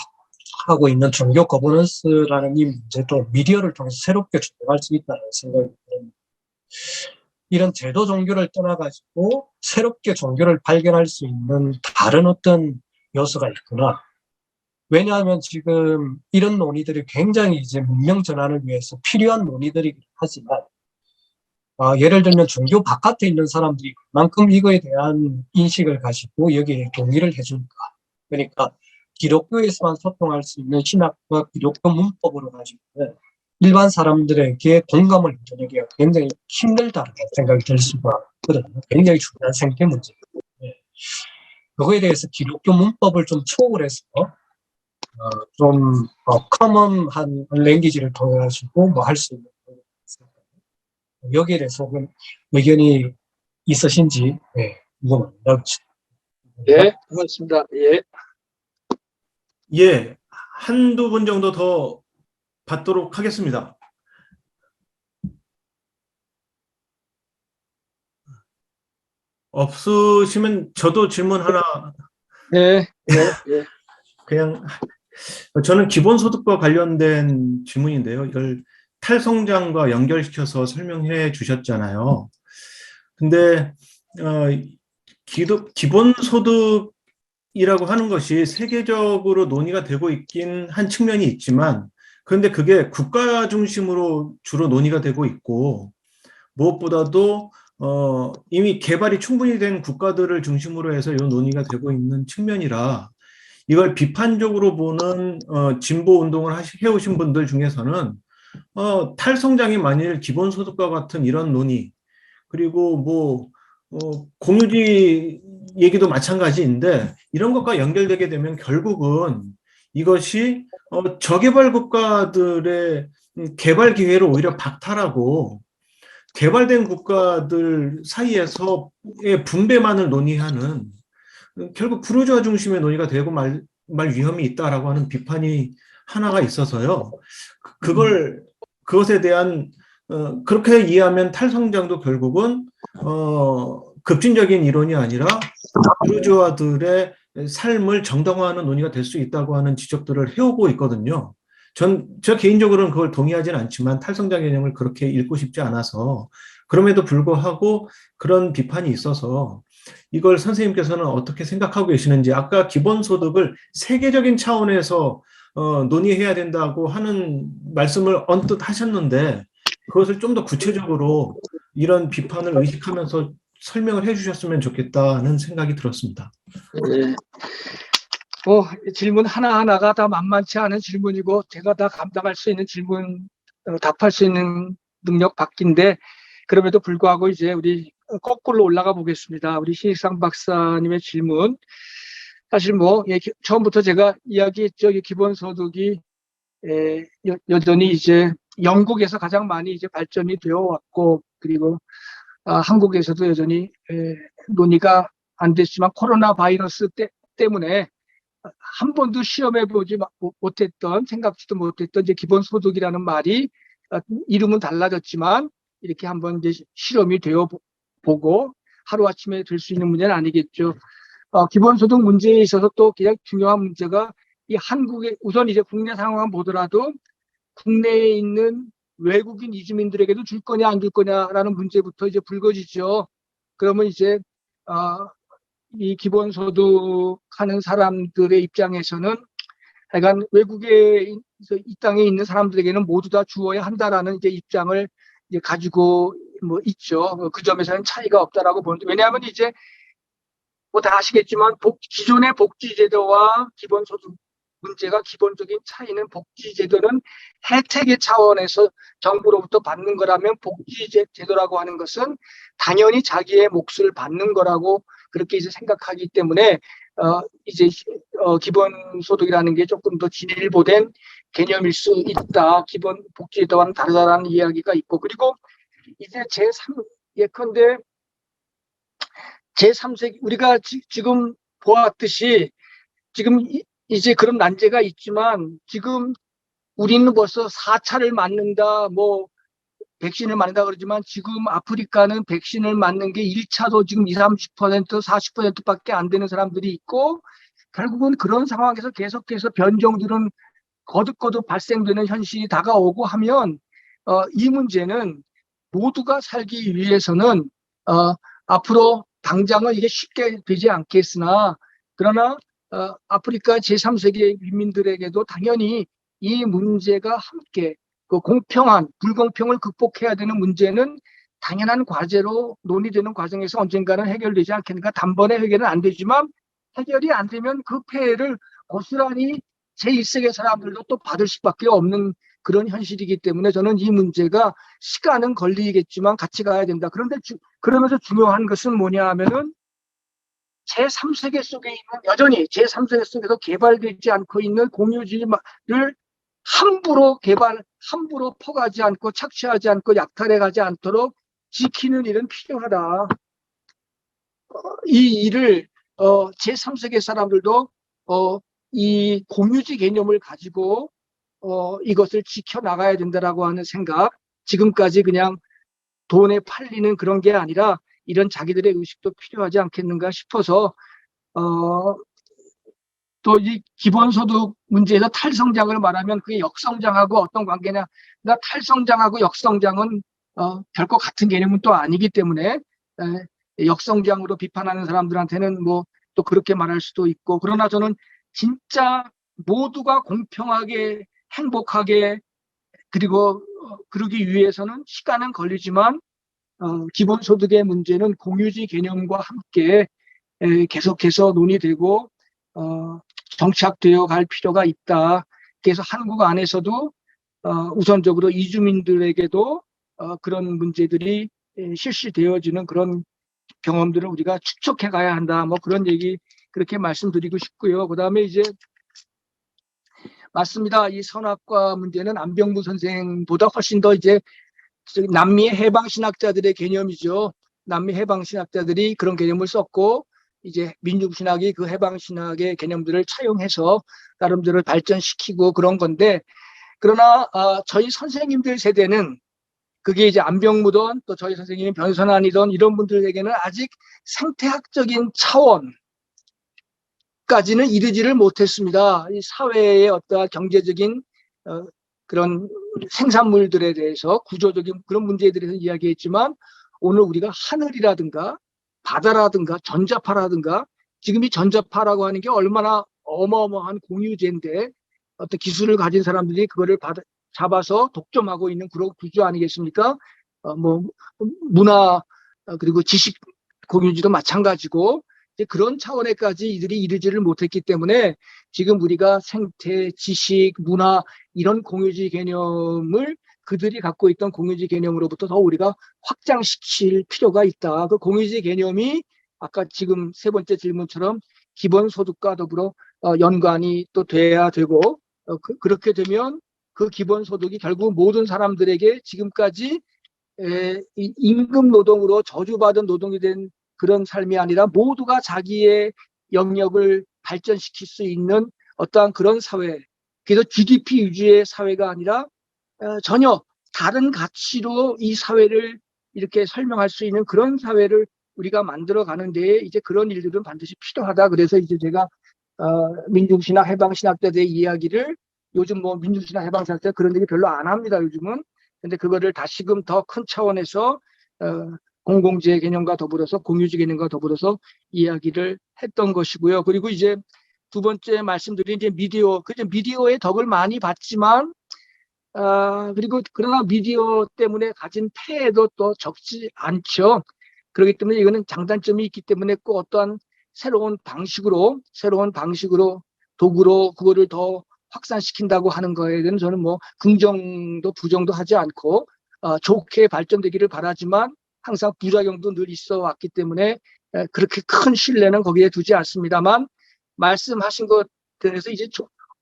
D: 하고 있는 종교 거버넌스라는 이 문제도 미디어를 통해서 새롭게 조명할 수 있다는 생각이 듭니다. 이런 제도 종교를 떠나가지고 새롭게 종교를 발견할 수 있는 다른 어떤 요소가 있구나. 왜냐하면 지금 이런 논의들이 굉장히 이제 문명 전환을 위해서 필요한 논의들이긴 하지만, 예를 들면 종교 바깥에 있는 사람들이 그만큼 이거에 대한 인식을 가지고 여기에 동의를 해줄까. 그러니까 기독교에서만 소통할 수 있는 신학과 기독교 문법으로 가지고는 일반 사람들에게 동감을 해주기가 굉장히 힘들다는 생각이 들 수가 있거든요. 굉장히 중요한 생태 문제거든요. 그거에 대해서 기독교 문법을 좀 초월 해서 좀 커먼한 랭귀지를 통해 가지고 뭐 할 수 있는, 여기에 대해서 의견이 있으신지 궁금합니다.
C: 예, 고맙습니다. 예.
A: 예, 한두 분 정도 더 받도록 하겠습니다. 없으시면 저도 질문 하나.
C: 네, 예.
A: 그냥 저는 기본소득과 관련된 질문인데요. 이걸 탈성장과 연결시켜서 설명해 주셨잖아요. 근데 기본소득이라고 하는 것이 세계적으로 논의가 되고 있긴 한 측면이 있지만, 그런데 그게 국가 중심으로 주로 논의가 되고 있고, 무엇보다도 이미 개발이 충분히 된 국가들을 중심으로 해서 이 논의가 되고 있는 측면이라, 이걸 비판적으로 보는 진보 운동을 해오신 분들 중에서는 탈성장이 만일 기본소득과 같은 이런 논의, 그리고 뭐 공유지 얘기도 마찬가지인데, 이런 것과 연결되게 되면 결국은 이것이 저개발 국가들의 개발 기회를 오히려 박탈하고, 개발된 국가들 사이에서의 분배만을 논의하는, 결국 부르주아 중심의 논의가 되고 말 위험이 있다라고 하는 비판이 하나가 있어서요. 그것에 대한 그렇게 이해하면 탈성장도 결국은 급진적인 이론이 아니라 부르주아들의 삶을 정당화하는 논의가 될 수 있다고 하는 지적들을 해오고 있거든요. 저 개인적으로는 그걸 동의하진 않지만 탈성장 개념을 그렇게 읽고 싶지 않아서, 그럼에도 불구하고 그런 비판이 있어서 이걸 선생님께서는 어떻게 생각하고 계시는지, 아까 기본소득을 세계적인 차원에서 논의해야 된다고 하는 말씀을 언뜻 하셨는데, 그것을 좀 더 구체적으로 이런 비판을 의식하면서 설명을 해주셨으면 좋겠다는 생각이 들었습니다.
C: 예. 질문 하나하나가 다 만만치 않은 질문이고, 제가 다 감당할 수 있는 질문, 답할 수 있는 능력 밖인데, 그럼에도 불구하고 이제 우리 거꾸로 올라가 보겠습니다. 우리 신익상 박사님의 질문. 사실 처음부터 제가 이야기했죠. 이 기본소득이 여전히 이제 영국에서 가장 많이 이제 발전이 되어 왔고, 그리고 한국에서도 여전히 논의가 안 됐지만, 코로나 바이러스 때문에 한 번도 시험해 보지 못했던, 생각지도 못했던 이제 기본소득이라는 말이 이름은 달라졌지만 이렇게 한번 이제 실험이 되어 보고 하루아침에 될 수 있는 문제는 아니겠죠. 기본소득 문제에 있어서 또 가장 중요한 문제가, 이 한국의, 우선 이제 국내 상황을 보더라도 국내에 있는 외국인 이주민들에게도 줄 거냐 안 줄 거냐라는 문제부터 이제 불거지죠. 그러면 이제 이 기본소득 하는 사람들의 입장에서는 하여간 외국에 이 땅에 있는 사람들에게는 모두 다 주어야 한다라는 이제 입장을 이제 가지고 있죠. 그 점에서는 차이가 없다라고 보는데, 왜냐하면 이제 다 아시겠지만 기존의 복지제도와 기본소득 문제가, 기본적인 차이는, 복지제도는 혜택의 차원에서 정부로부터 받는 거라면, 복지제도라고 하는 것은 당연히 자기의 몫을 받는 거라고 그렇게 이제 생각하기 때문에 이제 기본소득이라는 게 조금 더 진일보된 개념일 수 있다. 기본 복지제도와는 다르다라는 이야기가 있고, 그리고 이제 예컨대 제3세기, 우리가 지금 보았듯이 지금 이제 그런 난제가 있지만, 지금 우리는 벌써 4차를 맞는다, 백신을 맞는다 그러지만, 지금 아프리카는 백신을 맞는 게 1차도 지금 20, 30%, 40%밖에 안 되는 사람들이 있고, 결국은 그런 상황에서 계속해서 변종들은 거듭거듭 발생되는 현실이 다가오고 하면, 이 문제는 모두가 살기 위해서는 앞으로 당장은 이게 쉽게 되지 않겠으나, 그러나 아프리카 제3세계 인민들에게도 당연히 이 문제가 함께 그 공평한 불공평을 극복해야 되는 문제는 당연한 과제로 논의되는 과정에서 언젠가는 해결되지 않겠는가. 단번에 해결은 안 되지만 해결이 안 되면 그 폐해를 고스란히 제1세계 사람들도 또 받을 수밖에 없는 그런 현실이기 때문에 저는 이 문제가 시간은 걸리겠지만 같이 가야 된다. 그런데 그러면서 중요한 것은 뭐냐 하면은 제3세계 속에 있는 여전히 제3세계 속에서 개발되지 않고 있는 공유주의를 함부로 퍼가지 않고 착취하지 않고 약탈해 가지 않도록 지키는 일은 필요하다. 이 일을 제3세계 사람들도 이 공유지 개념을 가지고 이것을 지켜나가야 된다라고 하는 생각, 지금까지 그냥 돈에 팔리는 그런 게 아니라 이런 자기들의 의식도 필요하지 않겠는가 싶어서 또 이 기본소득 문제에서 탈성장을 말하면 그게 역성장하고 어떤 관계냐. 그러니까 탈성장하고 역성장은 결코 같은 개념은 또 아니기 때문에 역성장으로 비판하는 사람들한테는 뭐 또 그렇게 말할 수도 있고, 그러나 저는 진짜 모두가 공평하게 행복하게 그리고 그러기 위해서는 시간은 걸리지만 기본소득의 문제는 공유지 개념과 함께 계속해서 논의되고 정착되어 갈 필요가 있다. 그래서 한국 안에서도 우선적으로 이주민들에게도 그런 문제들이 실시되어지는 그런 경험들을 우리가 축적해 가야 한다. 뭐 그런 얘기 그렇게 말씀드리고 싶고요. 그다음에 이제 맞습니다. 이 선악과 문제는 안병무 선생보다 훨씬 더 이제 남미 해방신학자들의 개념이죠. 남미 해방신학자들이 그런 개념을 썼고 이제 민중신학이 그 해방신학의 개념들을 차용해서 나름대로 발전시키고 그런 건데, 그러나 저희 선생님들 세대는 그게 이제 안병무든 또 저희 선생님이 변선환이든 이런 분들에게는 아직 생태학적인 차원까지는 이르지를 못했습니다. 이 사회의 어떠한 경제적인 그런 생산물들에 대해서 구조적인 그런 문제에 대해서 이야기했지만, 오늘 우리가 하늘이라든가 바다라든가 전자파라든가, 지금 이 전자파라고 하는 게 얼마나 어마어마한 공유제인데 어떤 기술을 가진 사람들이 그거를 잡아서 독점하고 있는 그런 구조 아니겠습니까? 뭐 문화 그리고 지식 공유지도 마찬가지고, 이제 그런 차원에까지 이들이 이르지를 못했기 때문에 지금 우리가 생태, 지식, 문화 이런 공유지 개념을 그들이 갖고 있던 공유지 개념으로부터 더 우리가 확장시킬 필요가 있다. 그 공유지 개념이 아까 지금 세 번째 질문처럼 기본소득과 더불어 연관이 또 돼야 되고, 그렇게 되면 그 기본소득이 결국 모든 사람들에게 지금까지 임금 노동으로 저주받은 노동이 된 그런 삶이 아니라 모두가 자기의 영역을 발전시킬 수 있는 어떠한 그런 사회, 그래서 GDP 위주의 사회가 아니라 전혀 다른 가치로 이 사회를 이렇게 설명할 수 있는 그런 사회를 우리가 만들어 가는데 이제 그런 일들은 반드시 필요하다. 그래서 이제 제가 민중신학, 해방신학자들의 이야기를 요즘 뭐 민중신학, 해방신학자 그런 얘기 별로 안 합니다, 요즘은. 근데 그거를 다시금 더 큰 차원에서 공공재 개념과 더불어서 공유지 개념과 더불어서 이야기를 했던 것이고요. 그리고 이제 두 번째 말씀드린 이제 미디어, 그죠? 미디어의 덕을 많이 봤지만 그리고 그러나 미디어 때문에 가진 폐해도 또 적지 않죠. 그렇기 때문에 이거는 장단점이 있기 때문에 꼭 어떠한 새로운 방식으로 도구로 그거를 더 확산시킨다고 하는 거에 대해서는 저는 뭐 긍정도 부정도 하지 않고 좋게 발전되기를 바라지만 항상 부작용도 늘 있어 왔기 때문에 그렇게 큰 신뢰는 거기에 두지 않습니다만, 말씀하신 것들에서 이제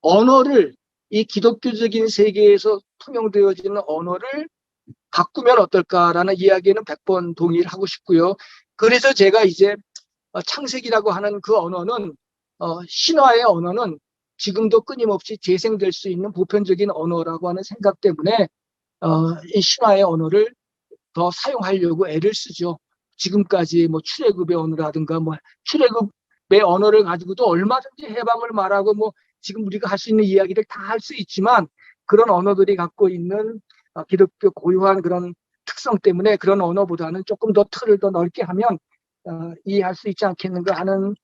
C: 언어를 이 기독교적인 세계에서 통용되어지는 언어를 바꾸면 어떨까라는 이야기에는 100번 동의를 하고 싶고요. 그래서 제가 이제 창세기라고 하는 그 언어는 신화의 언어는 지금도 끊임없이 재생될 수 있는 보편적인 언어라고 하는 생각 때문에 이 신화의 언어를 더 사용하려고 애를 쓰죠. 지금까지 뭐 출애굽의 언어라든가 뭐 출애굽의 언어를 가지고도 얼마든지 해방을 말하고 뭐 지금 우리가 할 수 있는 이야기를 다 할 수 있지만, 그런 언어들이 갖고 있는 기독교 고유한 그런 특성 때문에 그런 언어보다는 조금 더 틀을 더 넓게 하면 이해할 수 있지 않겠는가 하는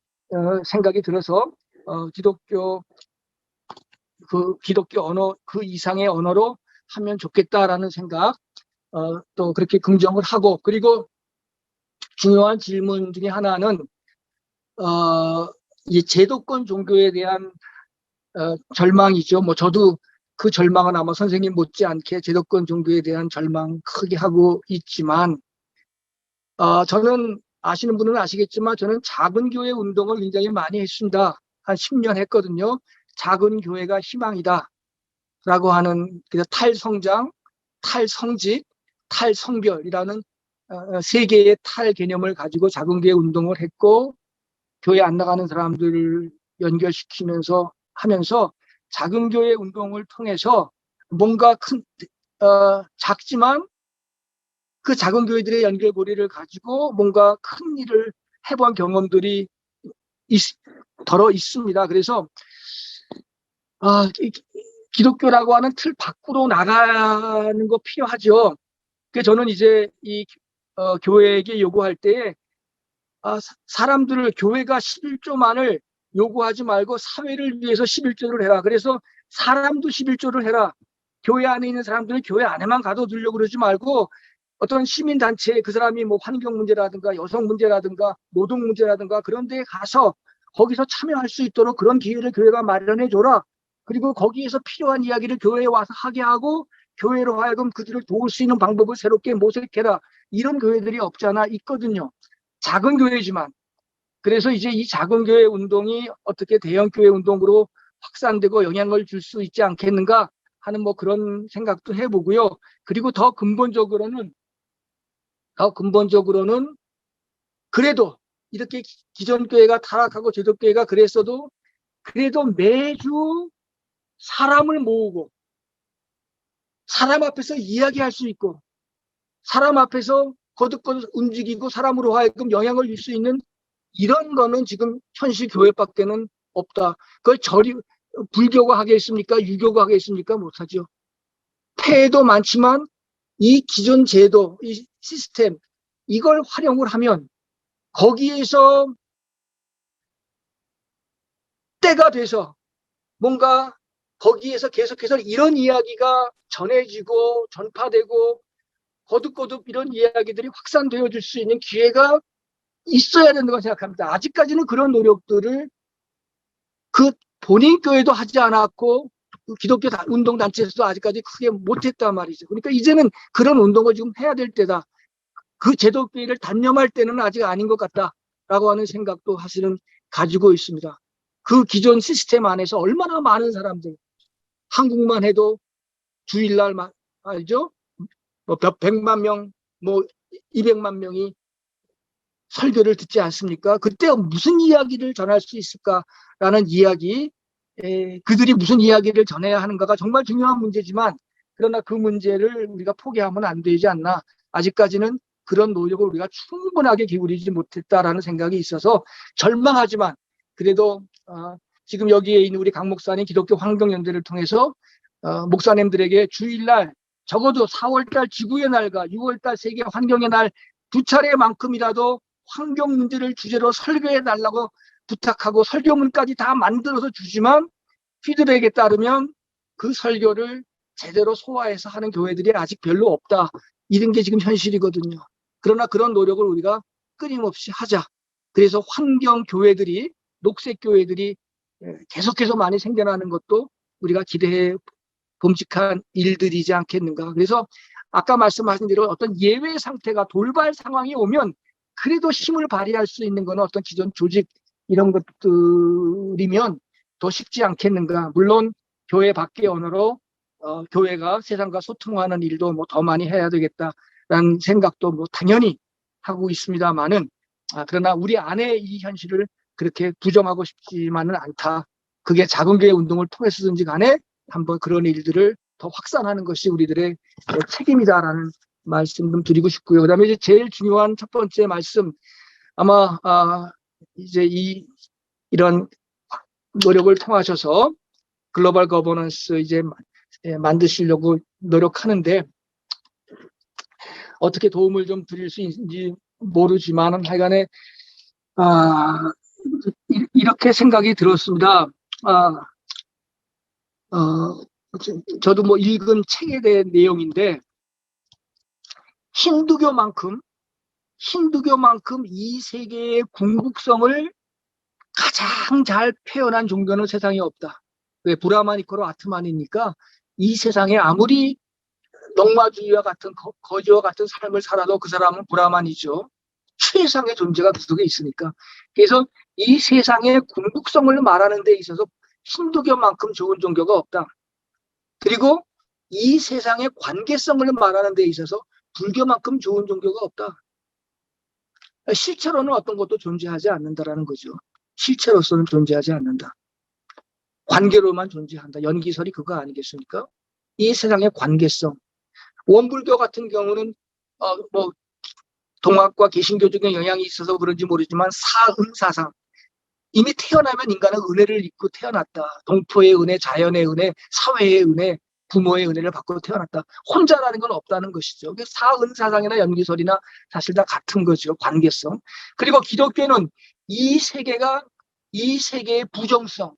C: 생각이 들어서 기독교 언어 그 이상의 언어로 하면 좋겠다라는 생각 또 그렇게 긍정을 하고, 그리고 중요한 질문 중에 하나는 이 제도권 종교에 대한 절망이죠. 뭐 저도 그 절망은 아마 선생님 못지않게 제도권 종교에 대한 절망 크게 하고 있지만, 저는 아시는 분은 아시겠지만 저는 작은 교회 운동을 굉장히 많이 했습니다. 한 10년 했거든요. 작은 교회가 희망이다 라고 하는, 그래서 탈성장, 탈성직, 탈성별이라는 세 개의 탈 개념을 가지고 작은 교회 운동을 했고, 교회 안 나가는 사람들을 연결시키면서 하면서 작은 교회 운동을 통해서 뭔가 작지만 그 작은 교회들의 연결고리를 가지고 뭔가 큰 일을 해본 경험들이 덜어 있습니다. 그래서 기독교라고 하는 틀 밖으로 나가는 거 필요하죠. 그래서 저는 이제 이 교회에게 요구할 때 사람들을, 교회가 11조만을 요구하지 말고 사회를 위해서 11조를 해라. 그래서 사람도 11조를 해라. 교회 안에 있는 사람들은 교회 안에만 가둬두려고 그러지 말고 어떤 시민단체, 그 사람이 뭐 환경 문제라든가 여성 문제라든가 노동 문제라든가 그런 데에 가서 거기서 참여할 수 있도록 그런 기회를 교회가 마련해 줘라. 그리고 거기에서 필요한 이야기를 교회에 와서 하게 하고 교회로 하여금 그들을 도울 수 있는 방법을 새롭게 모색해라. 이런 교회들이 없지 않아 있거든요. 작은 교회지만. 그래서 이제 이 작은 교회 운동이 어떻게 대형 교회 운동으로 확산되고 영향을 줄 수 있지 않겠는가 하는 뭐 그런 생각도 해보고요. 그리고 더 근본적으로는 그래도 이렇게 기존 교회가 타락하고 제도교회가 그랬어도 그래도 매주 사람을 모으고 사람 앞에서 이야기할 수 있고 사람 앞에서 거듭거듭 움직이고 사람으로 하여금 영향을 줄 수 있는 이런 거는 지금 현실 교회밖에는 없다. 그걸 불교가 하겠습니까? 유교가 하겠습니까? 못하죠. 폐해도 많지만 이 기존 제도, 이 시스템, 이걸 활용을 하면 거기에서 때가 돼서 뭔가 거기에서 계속해서 이런 이야기가 전해지고 전파되고 거듭거듭 이런 이야기들이 확산되어 줄 수 있는 기회가 있어야 된다고 생각합니다. 아직까지는 그런 노력들을 그 본인 교회도 하지 않았고 그 기독교 운동단체에서도 아직까지 크게 못했단 말이죠. 그러니까 이제는 그런 운동을 지금 해야 될 때다. 그 제도교회를 단념할 때는 아직 아닌 것 같다라고 하는 생각도 사실은 가지고 있습니다. 그 기존 시스템 안에서 얼마나 많은 사람들, 한국만 해도 주일날 알죠? 뭐 100만 명, 뭐 200만 명이 설교를 듣지 않습니까? 그때 무슨 이야기를 전할 수 있을까라는 이야기, 그들이 무슨 이야기를 전해야 하는가가 정말 중요한 문제지만, 그러나 그 문제를 우리가 포기하면 안 되지 않나. 아직까지는 그런 노력을 우리가 충분하게 기울이지 못했다라는 생각이 있어서 절망하지만, 그래도 지금 여기에 있는 우리 강 목사님 기독교 환경연대를 통해서 목사님들에게 주일날 적어도 4월달 지구의 날과 6월달 세계 환경의 날 2차례만큼이라도 환경 문제를 주제로 설교해 달라고 부탁하고 설교문까지 다 만들어서 주지만 피드백에 따르면 그 설교를 제대로 소화해서 하는 교회들이 아직 별로 없다. 이런 게 지금 현실이거든요. 그러나 그런 노력을 우리가 끊임없이 하자. 그래서 환경 교회들이, 녹색 교회들이 계속해서 많이 생겨나는 것도 우리가 기대해 봄직한 일들이지 않겠는가. 그래서 아까 말씀하신 대로 어떤 예외 상태가, 돌발 상황이 오면 그래도 힘을 발휘할 수 있는 건 어떤 기존 조직 이런 것들이면 더 쉽지 않겠는가. 물론 교회 밖의 언어로 교회가 세상과 소통하는 일도 뭐 더 많이 해야 되겠다라는 생각도 뭐 당연히 하고 있습니다만은, 그러나 우리 안에 이 현실을 그렇게 부정하고 싶지만은 않다. 그게 작은 교회 운동을 통해서든지 간에 한번 그런 일들을 더 확산하는 것이 우리들의 책임이다라는 말씀 좀 드리고 싶고요. 그다음에 이제 제일 중요한 첫 번째 말씀, 아마 이제 이런 노력을 통하셔서 글로벌 거버넌스 이제 만드시려고 노력하는데 어떻게 도움을 좀 드릴 수 있는지 모르지만 하여간에 이렇게 생각이 들었습니다. 저도 뭐 읽은 책에 대한 내용인데, 힌두교만큼 이 세계의 궁극성을 가장 잘 표현한 종교는 세상에 없다. 왜? 브라마니커로 아트만이니까 이 세상에 아무리 넉마주의와 같은 거지와 같은 삶을 살아도 그 사람은 브라만이죠. 최상의 존재가 그 속에 있으니까. 그래서 이 세상의 궁극성을 말하는 데 있어서 힌두교만큼 좋은 종교가 없다. 그리고 이 세상의 관계성을 말하는 데 있어서 불교만큼 좋은 종교가 없다. 실체로는 어떤 것도 존재하지 않는다라는 거죠. 실체로서는 존재하지 않는다. 관계로만 존재한다. 연기설이 그거 아니겠습니까? 이 세상의 관계성. 원불교 같은 경우는 뭐 동학과 개신교 중에 영향이 있어서 그런지 모르지만 사은사상. 이미 태어나면 인간은 은혜를 입고 태어났다. 동토의 은혜, 자연의 은혜, 사회의 은혜, 부모의 은혜를 받고 태어났다. 혼자라는 건 없다는 것이죠. 사은사상이나 연기설이나 사실 다 같은 거죠. 관계성. 그리고 기독교는 이 세계의 부정성.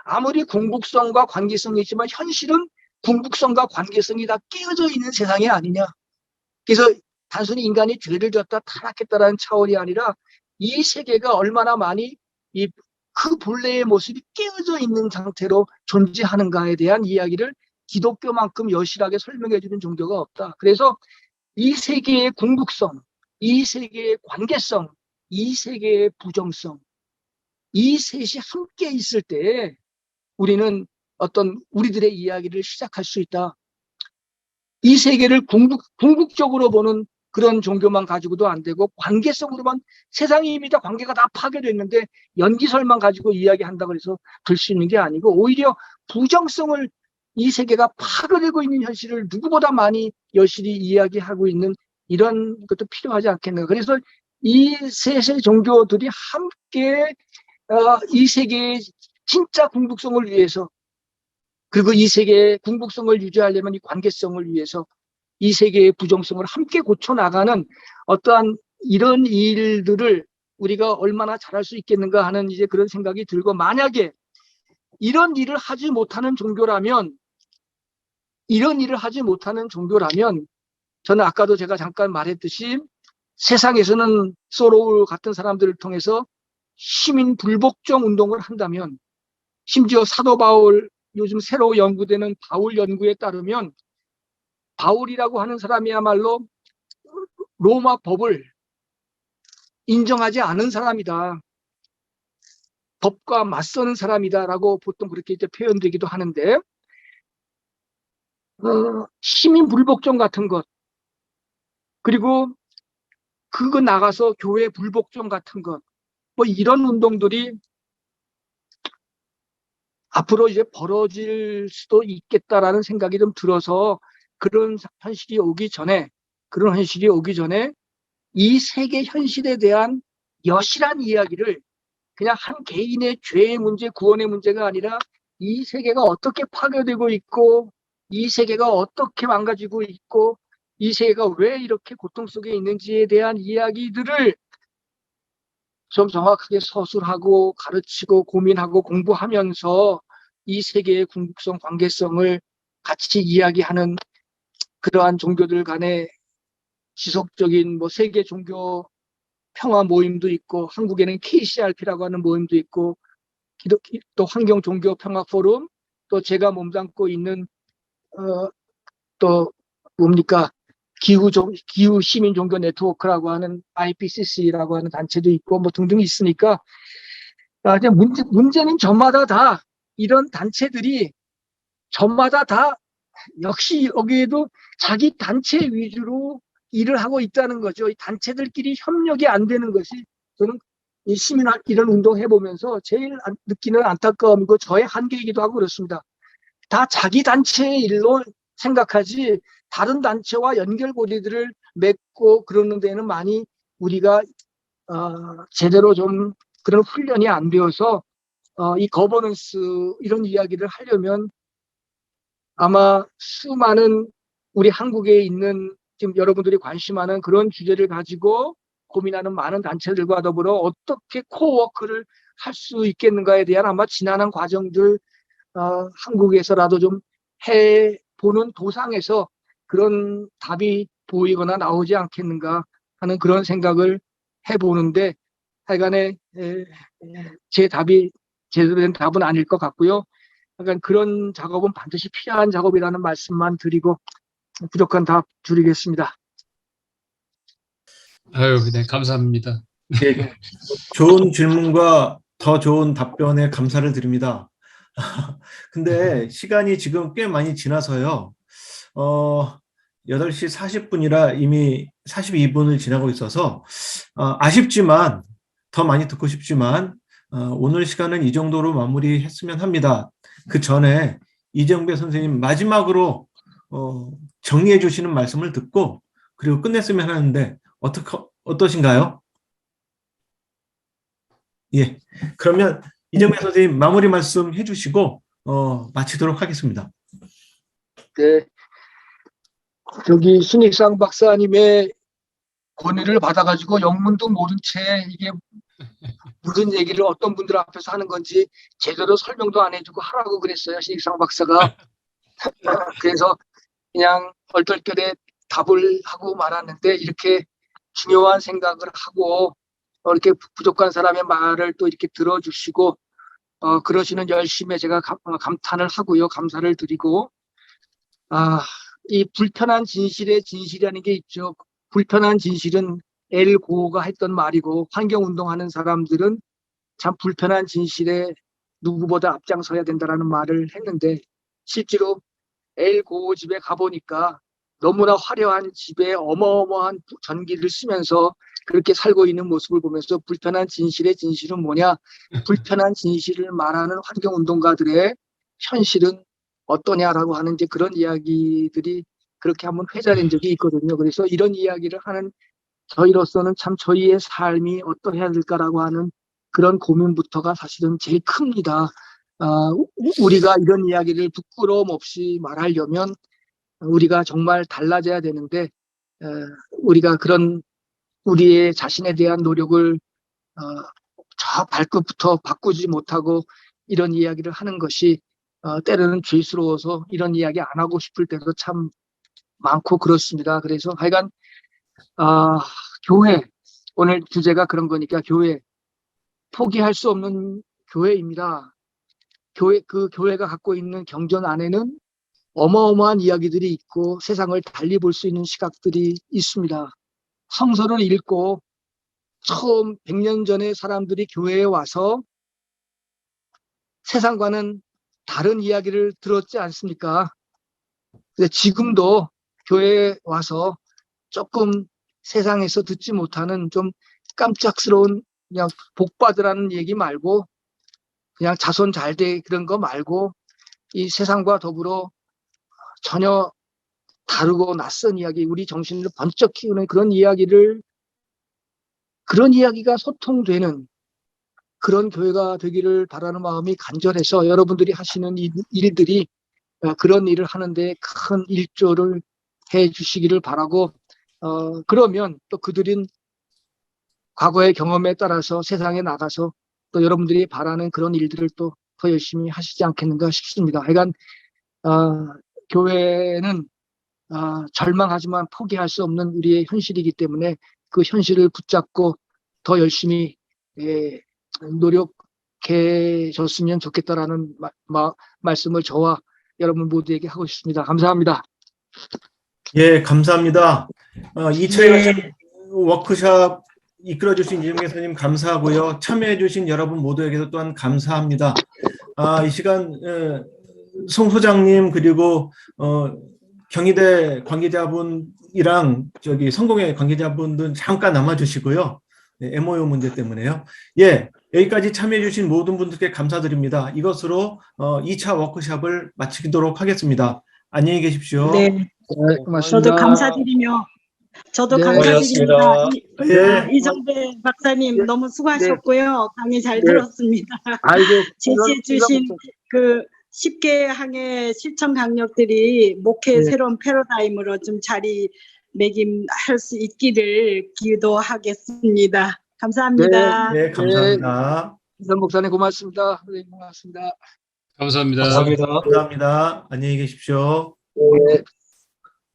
C: 아무리 궁극성과 관계성이 있지만 현실은 궁극성과 관계성이 다 깨어져 있는 세상이 아니냐. 그래서 단순히 인간이 죄를 졌다 타락했다라는 차원이 아니라 이 세계가 얼마나 많이 그 본래의 모습이 깨어져 있는 상태로 존재하는가에 대한 이야기를 기독교만큼 여실하게 설명해 주는 종교가 없다. 그래서 이 세계의 궁극성, 이 세계의 관계성, 이 세계의 부정성, 이 셋이 함께 있을 때 우리는 어떤 우리들의 이야기를 시작할 수 있다. 이 세계를 궁극적으로 보는 그런 종교만 가지고도 안 되고 관계성으로만 세상이 이미 다 관계가 다 파괴됐는데 연기설만 가지고 이야기한다고 해서 될 수 있는 게 아니고 오히려 부정성을 이 세계가 파괴되고 있는 현실을 누구보다 많이 여실히 이야기하고 있는 이런 것도 필요하지 않겠는가. 그래서 이 셋의 종교들이 함께 이 세계의 진짜 궁극성을 위해서 그리고 이 세계의 궁극성을 유지하려면 이 관계성을 위해서 이 세계의 부정성을 함께 고쳐나가는 어떠한 이런 일들을 우리가 얼마나 잘할 수 있겠는가 하는 이제 그런 생각이 들고 만약에 이런 일을 하지 못하는 종교라면 저는 아까도 제가 잠깐 말했듯이 세상에서는 소로울 같은 사람들을 통해서 시민 불복종 운동을 한다면 심지어 사도 바울 요즘 새로 연구되는 바울 연구에 따르면 바울이라고 하는 사람이야말로 로마 법을 인정하지 않은 사람이다. 법과 맞서는 사람이다라고 보통 그렇게 이제 표현되기도 하는데 시민 불복종 같은 것 그리고 그거 나가서 교회 불복종 같은 것 뭐 이런 운동들이 앞으로 이제 벌어질 수도 있겠다라는 생각이 좀 들어서 그런 현실이 오기 전에 이 세계 현실에 대한 여실한 이야기를 그냥 한 개인의 죄의 문제, 구원의 문제가 아니라 이 세계가 어떻게 파괴되고 있고 이 세계가 어떻게 망가지고 있고 이 세계가 왜 이렇게 고통 속에 있는지에 대한 이야기들을 좀 정확하게 서술하고 가르치고 고민하고 공부하면서 이 세계의 궁극성, 관계성을 같이 이야기하는 그러한 종교들 간의 지속적인 뭐 세계 종교 평화 모임도 있고 한국에는 KCRP라고 하는 모임도 있고 또 환경 종교 평화 포럼 또 제가 몸담고 있는 또 뭡니까 기후 시민 종교 네트워크라고 하는 IPCC라고 하는 단체도 있고 뭐 등등 있으니까 문제는 저마다 다 이런 단체들이 저마다 다 역시 여기에도 자기 단체 위주로 일을 하고 있다는 거죠. 이 단체들끼리 협력이 안 되는 것이 저는 이 시민 이런 운동 해보면서 제일 느끼는 안타까움이고 저의 한계이기도 하고 그렇습니다. 다 자기 단체의 일로 생각하지 다른 단체와 연결고리들을 맺고 그러는 데는 많이 우리가 제대로 좀 그런 훈련이 안 되어서 이 거버넌스 이런 이야기를 하려면 아마 수많은 우리 한국에 있는 지금 여러분들이 관심하는 그런 주제를 가지고 고민하는 많은 단체들과 더불어 어떻게 코워크를 할 수 있겠는가에 대한 아마 지난한 과정들 한국에서라도 좀 해보는 도상에서 그런 답이 보이거나 나오지 않겠는가 하는 그런 생각을 해보는데 하여간에 제 답이 제대로 된 답은 아닐 것 같고요. 약간 그런 작업은 반드시 필요한 작업이라는 말씀만 드리고 부족한 답 드리겠습니다.
B: 아유, 네, 감사합니다.
A: 예, 좋은 질문과 더 좋은 답변에 감사를 드립니다. 근데 시간이 지금 꽤 많이 지나서요. 8시 40분이라 이미 42분을 지나고 있어서 아쉽지만 더 많이 듣고 싶지만 오늘 시간은 이 정도로 마무리했으면 합니다. 그 전에 이정배 선생님 마지막으로 정리해 주시는 말씀을 듣고 그리고 끝냈으면 하는데 어떠신가요? 예, 그러면 이정배 선생님 마무리 말씀 해주시고 마치도록 하겠습니다.
C: 네, 저기 신익상 박사님의 권위를 받아가지고 영문도 모른 채 이게 무슨 얘기를 어떤 분들 앞에서 하는 건지 제대로 설명도 안 해주고 하라고 그랬어요, 신익상 박사가. 그래서 그냥 얼떨결에 답을 하고 말았는데 이렇게 중요한 생각을 하고 이렇게 부족한 사람의 말을 또 이렇게 들어주시고 그러시는 열심에 제가 감탄을 하고요, 감사를 드리고 이 불편한 진실의 진실이라는 게 있죠. 불편한 진실은 엘 고어가 했던 말이고 환경운동하는 사람들은 참 불편한 진실에 누구보다 앞장서야 된다라는 말을 했는데 실제로 엘 고어 집에 가보니까 너무나 화려한 집에 어마어마한 전기를 쓰면서 그렇게 살고 있는 모습을 보면서 불편한 진실의 진실은 뭐냐? 불편한 진실을 말하는 환경운동가들의 현실은 어떠냐라고 하는 이제 그런 이야기들이 그렇게 한번 회자된 적이 있거든요. 그래서 이런 이야기를 하는 저희로서는 참 저희의 삶이 어떠해야 될까라고 하는 그런 고민부터가 사실은 제일 큽니다. 우리가 이런 이야기를 부끄러움 없이 말하려면 우리가 정말 달라져야 되는데 우리가 그런 우리의 자신에 대한 노력을 저 발끝부터 바꾸지 못하고 이런 이야기를 하는 것이 때로는 죄스러워서 이런 이야기 안 하고 싶을 때도 참 많고 그렇습니다. 그래서 하여간 교회, 오늘 주제가 그런 거니까 교회, 포기할 수 없는 교회입니다. 그 교회가 갖고 있는 경전 안에는 어마어마한 이야기들이 있고 세상을 달리 볼 수 있는 시각들이 있습니다. 성서를 읽고 처음 100년 전에 사람들이 교회에 와서 세상과는 다른 이야기를 들었지 않습니까? 근데 지금도 교회에 와서 조금 세상에서 듣지 못하는 좀 깜짝스러운 그냥 복 받으라는 얘기 말고 그냥 자손 잘 돼 그런 거 말고 이 세상과 더불어 전혀 다르고 낯선 이야기, 우리 정신을 번쩍 키우는 그런 이야기가 소통되는 그런 교회가 되기를 바라는 마음이 간절해서 여러분들이 하시는 일들이 그런 일을 하는데 큰 일조를 해 주시기를 바라고 그러면 또 그들은 과거의 경험에 따라서 세상에 나가서 또 여러분들이 바라는 그런 일들을 또 더 열심히 하시지 않겠는가 싶습니다. 하여간 교회는 절망하지만 포기할 수 없는 우리의 현실이기 때문에 그 현실을 붙잡고 더 열심히 노력해 줬으면 좋겠다라는 말씀을 저와 여러분 모두에게 하고 싶습니다. 감사합니다.
A: 예, 감사합니다. 2차 워크숍 이끌어주신 이정배 선생님 감사하고요. 참여해주신 여러분 모두에게도 또한 감사합니다. 이 시간 송 소장님 그리고 경희대 관계자분이랑 저기 성공회 관계자분들 잠깐 남아주시고요. 네, MOU 문제 때문에요. 예, 여기까지 참여해주신 모든 분들께 감사드립니다. 이것으로 2차 워크숍을 마치도록 하겠습니다. 안녕히 계십시오.
E: 네,
C: 고맙습니다.
E: 저도 감사드리며 저도
C: 네,
E: 감사드립니다.
A: 예.
E: 이정배 박사님
C: 네,
E: 너무 수고하셨고요. 강의 잘
C: 네.
E: 들었습니다.
C: 아이고
E: 제시해 주신 그 10개 항의 실천 강력들이 목회
C: 네.
E: 새로운 패러다임으로 좀 자리매김할 수 있기를 기도하겠습니다. 감사합니다.
A: 네, 감사합니다.
C: 이선 목사님 고맙습니다. 선생님 고맙습니다.
B: 감사합니다.
D: 감사합니다.
A: 감사합니다. 안녕히 계십시오.
C: 네.